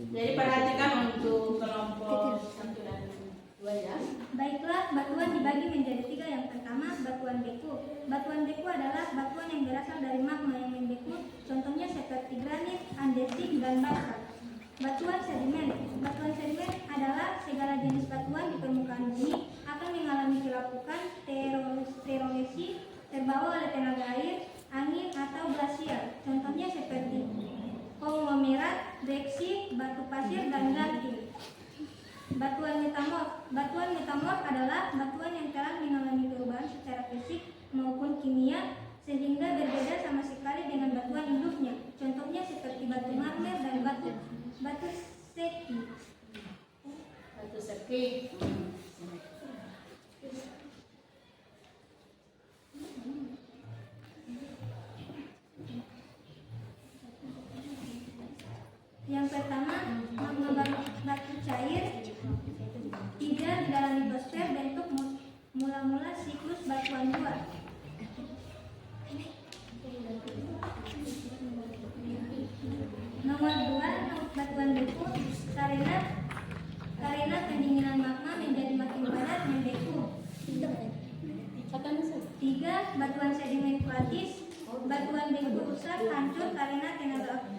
Jadi perhatikan untuk kelompok 1 dan 2 ya. Baiklah, batuan dibagi menjadi 3. Yang pertama, batuan beku. Batuan beku adalah batuan yang berasal dari magma yang membeku, contohnya seperti granit, andesit, dan basalt. Batuan sedimen. Batuan sedimen adalah segala jenis batuan di permukaan bumi akan mengalami pelapukan, erosi, terbawa oleh tenaga air, angin, atau glasier. Contohnya seperti konglomerat, breksi, batu pasir, dan grafit. Batuan metamorf. Batuan metamorf adalah batuan yang telah mengalami perubahan secara fisik maupun kimia sehingga berbeda sama sekali dengan batuan induknya. Contohnya seperti batu marmer dan batu seki. Batu seki. Yang pertama, magma batu cair. 3. Di dalam litosfer bentuk mula-mula siklus batuan luar. Nomor 2, batuan beku. Karena pendinginan magma menjadi makin padat membeku. 3. Batuan sedimen kuartis. Batuan beku rusak hancur karena tenaga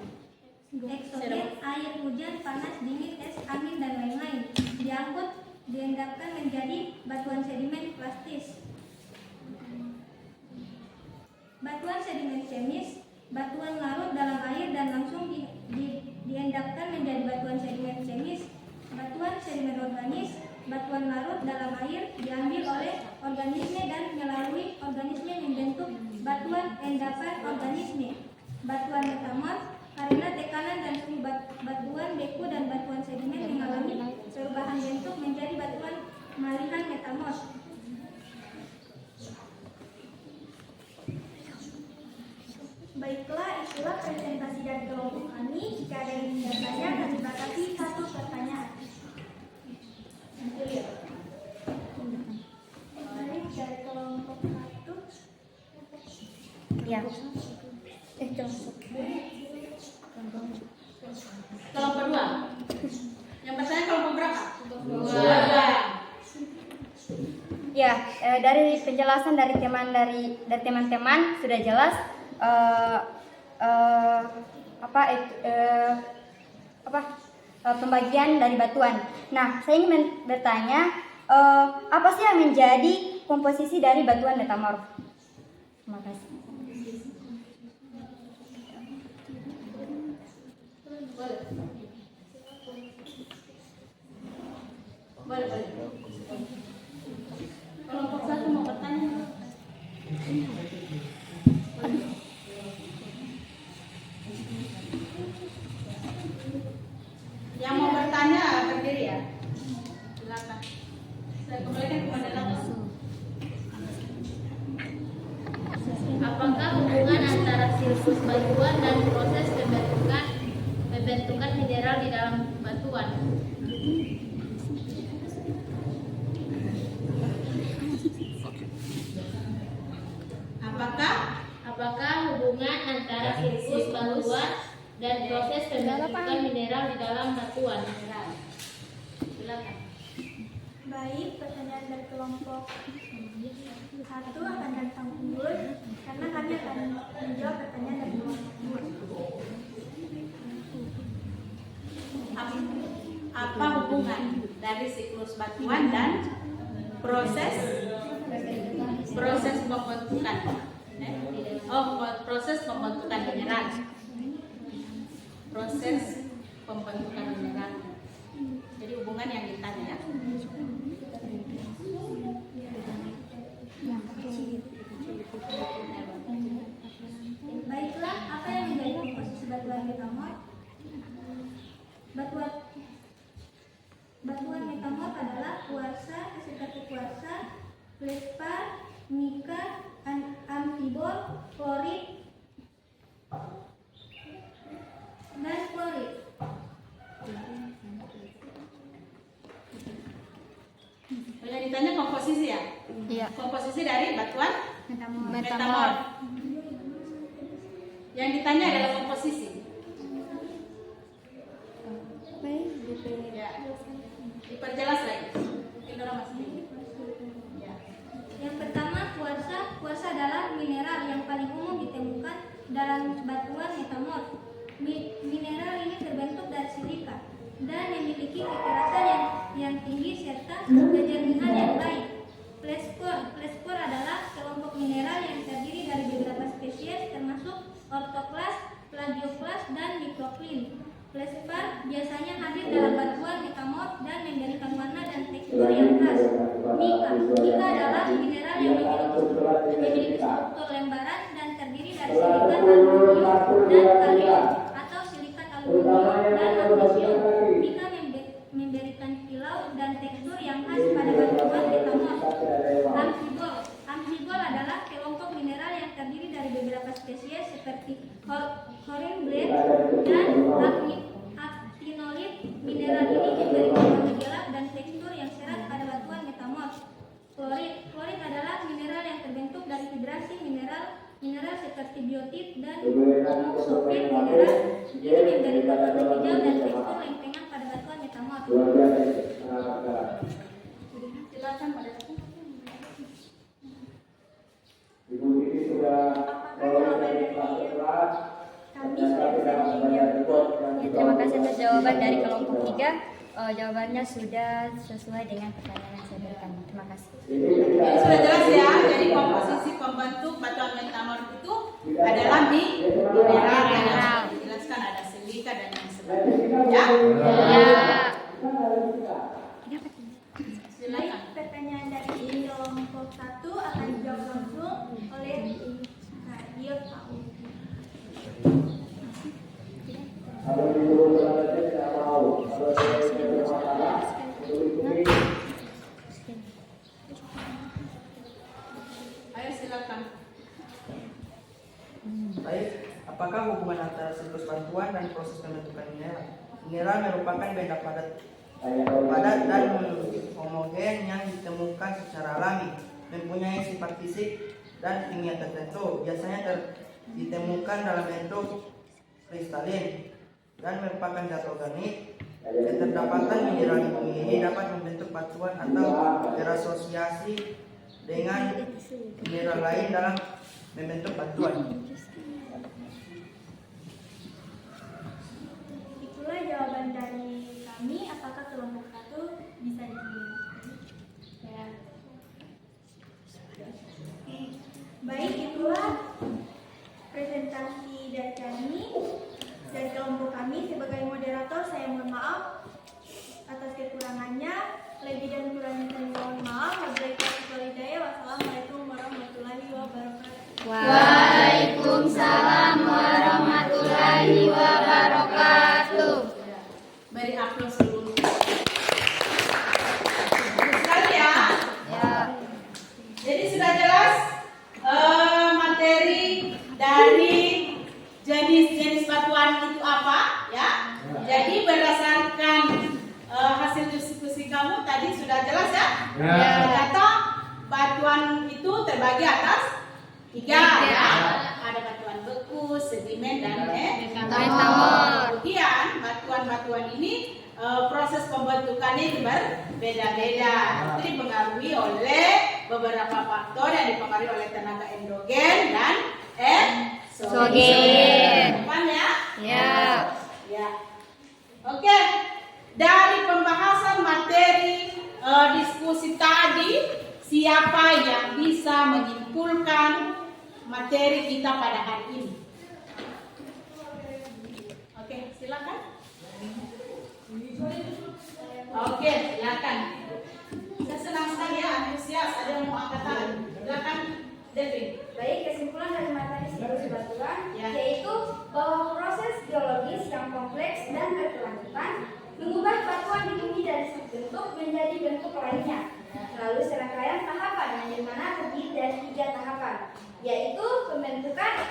eksogen, air hujan, panas, dingin, es, angin, dan lain-lain. Diendapkan menjadi batuan sedimen plastis. Batuan sedimen kemis. Batuan larut dalam air dan langsung diendapkan menjadi batuan sedimen kemis. Batuan sedimen organis. Batuan larut dalam air diambil oleh organisme dan melalui organisme membentuk batuan endapan organisme. Batuan metamorf. Karena tekanan dan suhu batuan beku dan batuan sedimen mengalami perubahan bentuk menjadi batuan malihan metamorf. Baiklah, itulah presentasi dari kelompok kami. Jika ada yang ingin bertanya, kami batasi 1 pertanyaan. Baik, dari kelompok 1. Ya. Kelompok 2. Yang bertanya kelompok berapa? 2. Ya, dari penjelasan dari teman-teman sudah jelas pembagian dari batuan. Nah, saya ingin bertanya, apa sih yang menjadi komposisi dari batuan metamorf? Terima kasih. Boleh. Kelompok 1 mau bertanya. Yang mau bertanya berdiri ya. Silakan. Saya kembalikan kepada moderator. siklus batuan dan proses pembentukan mineral di dalam batuan. Apakah hubungan antara siklus batuan dan proses pembentukan mineral di dalam batuan? Silakan. Baik, pertanyaan dari kelompok 1 akan tentang unggul karena kami akan menjawab pertanyaan dari kelompok 2. Apa hubungan dari siklus batuan dan proses pembentukan? Proses pembentukan mineral. Proses pembentukan mineral. Jadi hubungan yang ditanya ya. Baiklah, apa yang menjadi komposisi batuan metamorf? Batuan metamorf adalah kuarsa, asetat kuarsa, feldspar, mika, amfibol, klorit, dan klorit. Boleh ditanya komposisi ya? Iya. Komposisi dari batuan Metamorf. Yang ditanya adalah komposisi. Ya. Diperjelas lagi. Mungkin orang masih. Ya. Yang pertama, kuarsa adalah mineral yang paling umum ditemukan dalam batuan metamorf. Mineral ini terbentuk dari silika dan memiliki kekerasan yang tinggi serta kejernihan yang baik. Feldspar adalah kelompok mineral yang terdiri dari beberapa spesies termasuk ortoklas, plagioklas, dan mikroklim. Feldspar biasanya hadir dalam batuan metamorf dan memberikan warna dan tekstur yang khas. Mika adalah mineral yang memiliki struktur lembaran dan terdiri dari silikat aluminium dan kalium atau silikat aluminium dan magnesium. Mika memberikan kilau dan tekstur yang khas pada batuan metamorf. Amfibol adalah kelompok mineral yang terdiri dari beberapa spesies seperti hornblende dan actinolit. Mineral ini memberikan warna gelap dan tekstur yang serat pada batuan metamorf. Klorit adalah mineral yang terbentuk dari hidrasi mineral seperti biotit dan homosulfit mineral. Ini memberikan warna hijau dan tekstur lempengan pada batuan metamorf. Silakan pada Ibu Titi sudah Terima kasih atas jawaban dari kelompok 3. Jawabannya sudah sesuai dengan pertanyaan yang saya berikan. Terima kasih. Jadi sudah jelas ya. Jadi komposisi pembentuk batuan metamorf itu adalah mineral yang dijelaskan ada silika dan yang sebagainya. Ya. Silakan. Pertanyaan dari kelompok 1 akan dijawab langsung oleh Nadia Pau. Kalau di luar berada tidak mau. Kalau saya bermasalah, Ayo silakan. Baik, apakah hubungan antara siklus batuan dan proses pembentukan mineral? Mineral merupakan benda padat dan homogen yang ditemukan secara alami, mempunyai sifat fisik dan kimia tertentu. Biasanya ditemukan dalam bentuk kristalin dan merupakan zat organik. Keterdapatan mineral di bumi ini dapat membentuk batuan atau berasosiasi dengan mineral lain dalam membentuk batuan. Itulah jawaban dari kami. Apakah kelompok 1 bisa dijawab? Ya. Baik, itulah presentasi dari kami. Dari kelompok kami, sebagai moderator saya mohon maaf atas kekurangannya. Lebih dan kurangnya saya mohon maaf. Wabillahi taufiq wal hidayah. Wassalamualaikum warahmatullahi wabarakatuh. Waalaikumsalam. jenis-jenis batuan itu apa, ya? Jadi berdasarkan hasil diskusi kamu tadi sudah jelas ya? Ternyata batuan itu terbagi atas 3 ya. Ada batuan beku, sedimen dan metamor. Kemudian batuan-batuan ini proses pembentukannya itu berbeda-beda. Itu dipengaruhi oleh beberapa faktor yang dipengaruhi oleh tenaga endogen dan eksogen. Paham ya? Ya. Oke. Dari pembahasan materi diskusi tadi, siapa yang bisa menyimpulkan materi kita pada hari ini? Oke, silakan. Oke, silakan. Saya senang sekali ya, antusias. Ada yang mau angkat tangan? Silakan, Devin. Baik, kesimpulan dari materi siklus batuan Ya. yaitu bahwa proses geologis yang kompleks dan berkelanjutan mengubah batuan di bumi dari satu bentuk menjadi bentuk lainnya. Lalu serangkaian tahapan yang dimana terdiri dari 3 tahapan, yaitu pembentukan,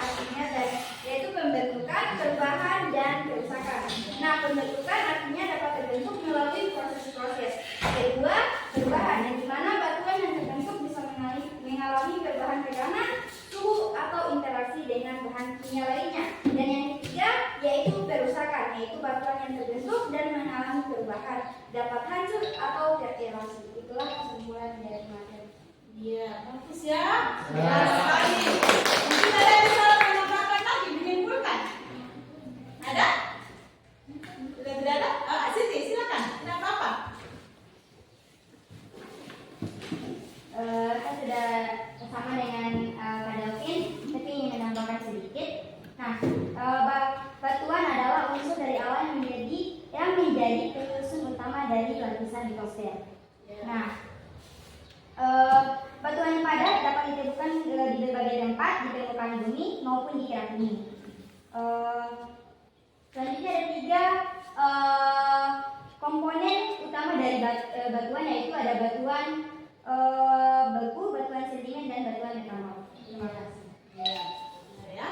perubahan dan kerusakan. Nah, pembentukan artinya dapat terbentuk melalui proses-proses. Kedua, perubahan yang dimana batuan yang terbentuk bisa mengalami perubahan tekanan, suhu atau interaksi dengan bahan kimia lainnya. Dan yang ketiga yaitu perusakan, yaitu batuan yang terbentuk dan mengalami perubahan dapat hancur atau tererosi. Itulah kesimpulan dari materi. Iya, bagus ya. Jelas sekali. Mungkin ada yang bisa menambahkan lagi, menyimpulkan? Ada? Sudah tidak ada? Siti, silakan. Tidak apa-apa. Kan sudah sama dengan Kak Delvin, tapi ingin menambahkan sedikit. Nah, batuan adalah unsur dari alam yang menjadi penyusun utama dari lapisan litosfer. Nah, batuan yang padat dapat ditemukan di berbagai tempat di permukaan bumi maupun di kerak bumi. Selanjutnya ada 3 komponen utama dari batuan, yaitu ada batuan beku, batuan sedimen, dan batuan metamor. Terima kasih. Ya, benar ya.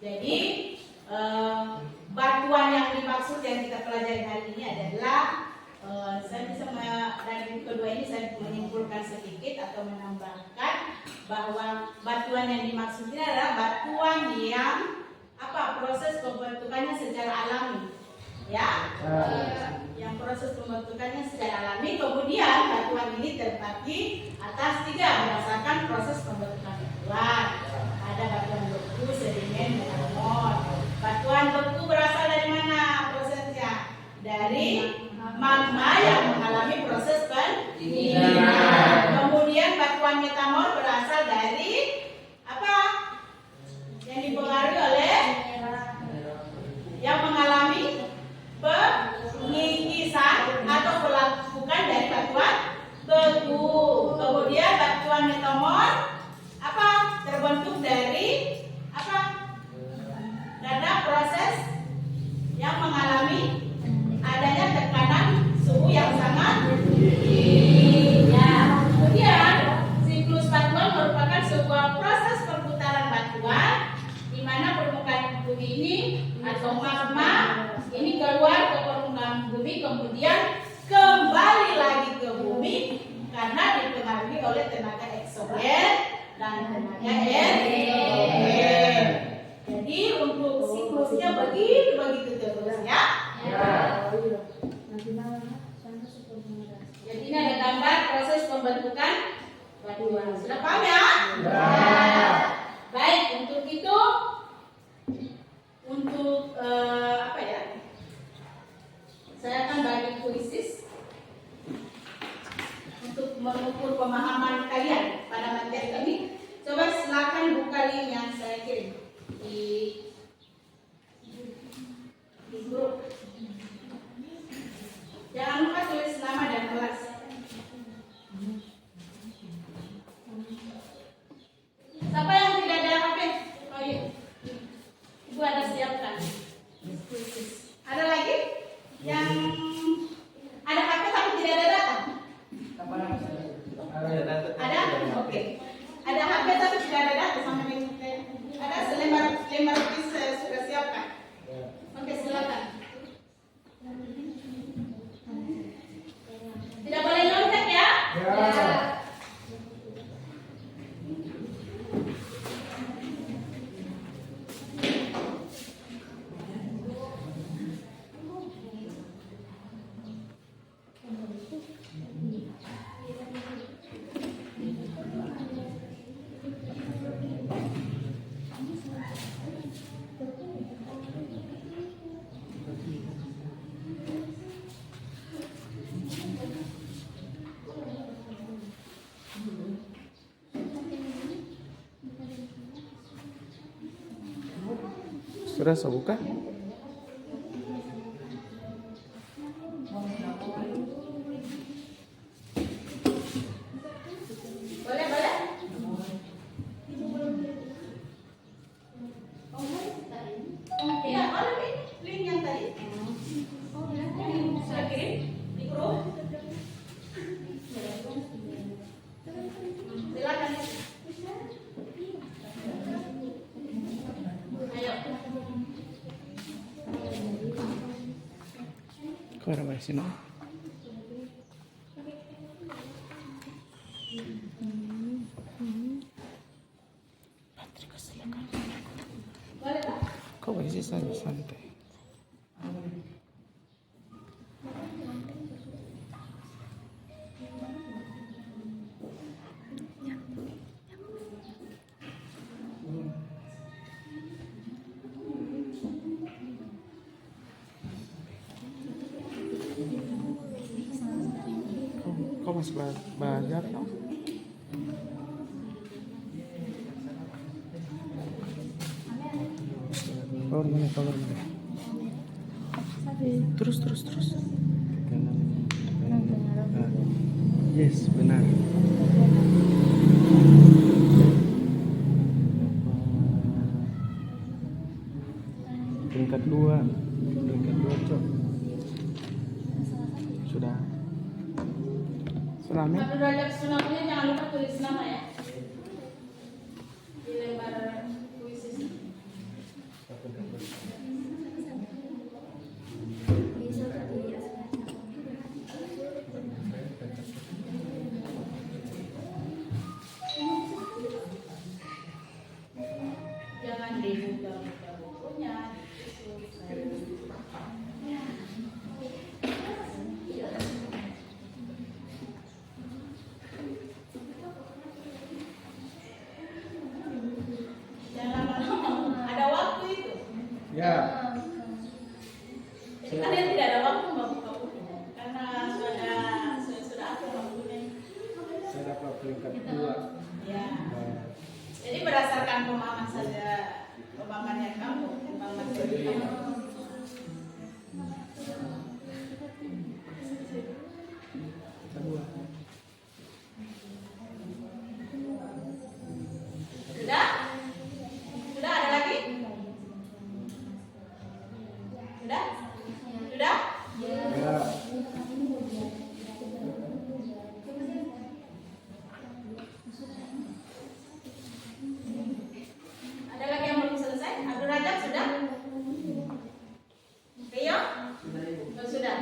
Jadi batuan yang dimaksud yang kita pelajari hari ini adalah saya bisa dari kedua ini saya menyimpulkan sedikit atau menambahkan bahwa batuan yang dimaksud ini adalah batuan yang proses pembentukannya secara alami, ya. Yang proses pembentukannya secara alami, kemudian batuan ini terbagi atas 3 berdasarkan proses pembentukan batuan. Ada batuan beku, sedimen, metamor. Batuan beku berasal dari mana prosesnya? Dari magma yang mengalami proses pendinginan. Kemudian batuan metamor berasal dari apa? Yang dipengaruhi oleh yang mengalami pengikisan atau pelapukan dari batuan beku. Kemudian batuan metamor terbentuk dari karena proses yang mengalami adanya tekanan suhu yang sangat tinggi. Ya. Kemudian siklus batuan merupakan sebuah proses perputaran batuan di mana permukaan bumi ini atau magma ini keluar ke permukaan bumi, kemudian kembali lagi ke bumi karena dipengaruhi oleh tenaga eksogen dan tenaga endogène. Jadi untuk siklusnya begitu terus ya. Jadi ini ada gambar proses pembentukan batuan. Sudah paham ya? Baik, untuk itu saya akan bagi kuisis untuk mengukur pemahaman kalian pada materi ini. Coba silakan buka link yang saya kirim di grup. Jangan lupa tulis nama dan kelas. Siapa yang tidak ada HP? Oh iya, Ibu ada siapkan. Ada lagi yang ada HP tapi tidak ada data? Ada? Oke. Ada HP tapi tidak ada data sama dengan ada selembar sudah siapkan. Sudah saya buka. Boleh, boleh. Iya, boleh. Link yang tadi. Sudah kirim di grup. Silakan. Ayo. Kau ada di sini? Boleh, Pak. Kau isi saja santai. Kau masih belajar dong? Power mana? Terus. Kanan. Yes, benar. Peringkat dua, Cok. Sudah. Selami. Pak derajat sunamnya jangan lupa tulis nama ya. Di lembar puisi. Jangan dibuka bukunya. Jangan lama-lama. Ada waktu itu. Ya. Kalian tidak ada waktu membuka buku karena sudah aku bukunya. Saya dapat peringkat dua. Ya. Jadi berdasarkan pemahaman saja, pemahamannya kamu, pemahaman diri kamu. Kedua. Sudah? Sudah ada lagi? Sudah? Sudah? Ya. Ada lagi yang belum selesai? Abdul Rajab sudah? Rio? Oh, sudah.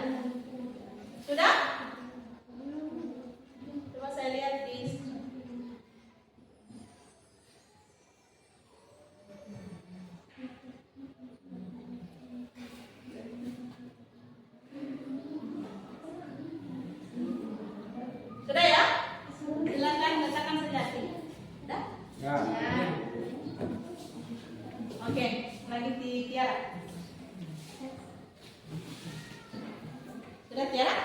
Sudah? Coba saya lihat di sudah ya? Silakan letakkan sejati. Sudah? Ya. Oke, lagi di Tiara. Sudah Tiara?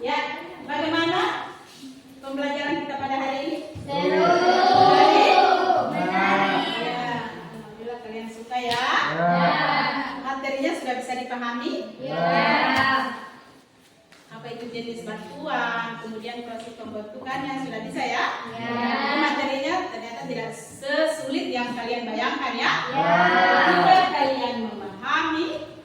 Ya, bagaimana pembelajaran kita pada hari ini? Seru. Ya, alhamdulillah kalian suka ya. Ya. Materinya sudah bisa dipahami. Apa itu jenis batuan, kemudian proses pembentukannya sudah bisa ya. Ini materinya ternyata tidak sesulit yang kalian bayangkan ya. Jika kalian memahami,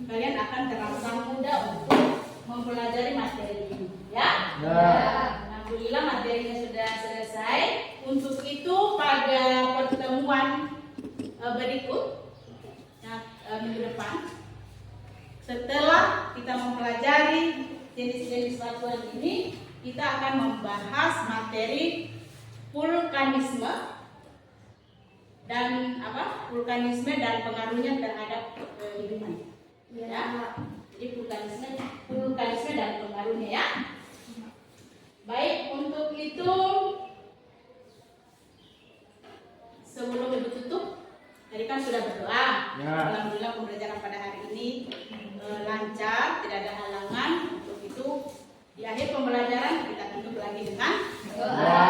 kalian akan terasa mudah untuk mempelajari materi ini ya. Alhamdulillah materinya sudah selesai. Untuk itu pada pertemuan berikut minggu depan, setelah kita mempelajari jenis-jenis batuan ini, kita akan membahas materi vulkanisme dan vulkanisme dan pengaruhnya terhadap lingkungan. Ya. Jadi vulkanisme dan pengaruhnya ya. Baik, untuk itu sebelum ibu tutup, tadi kan sudah berdoa. Ya. Alhamdulillah pembelajaran pada hari ini lancar, tidak ada halangan. Untuk itu di akhir pembelajaran kita tutup lagi dengan doa.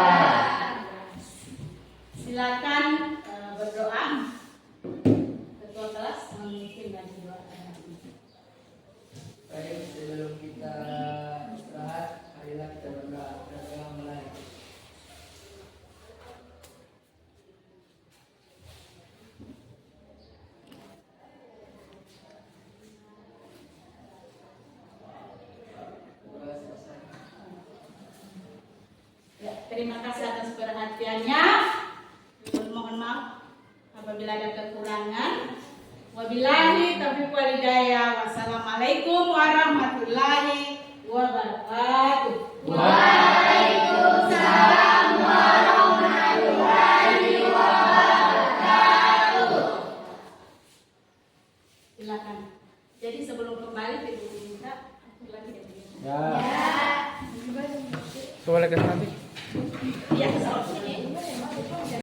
Silakan berdoa terima kasih atas perhatiannya. Mohon maaf apabila ada kekurangan. Wabillahi taufiq wal hidayah. Wassalamualaikum warahmatullahi wabarakatuh. Waalaikumsalam warahmatullahi wabarakatuh. Silakan. Jadi sebelum kembali kita minta lagi Ya. Ya. Coba lagi nanti. ya.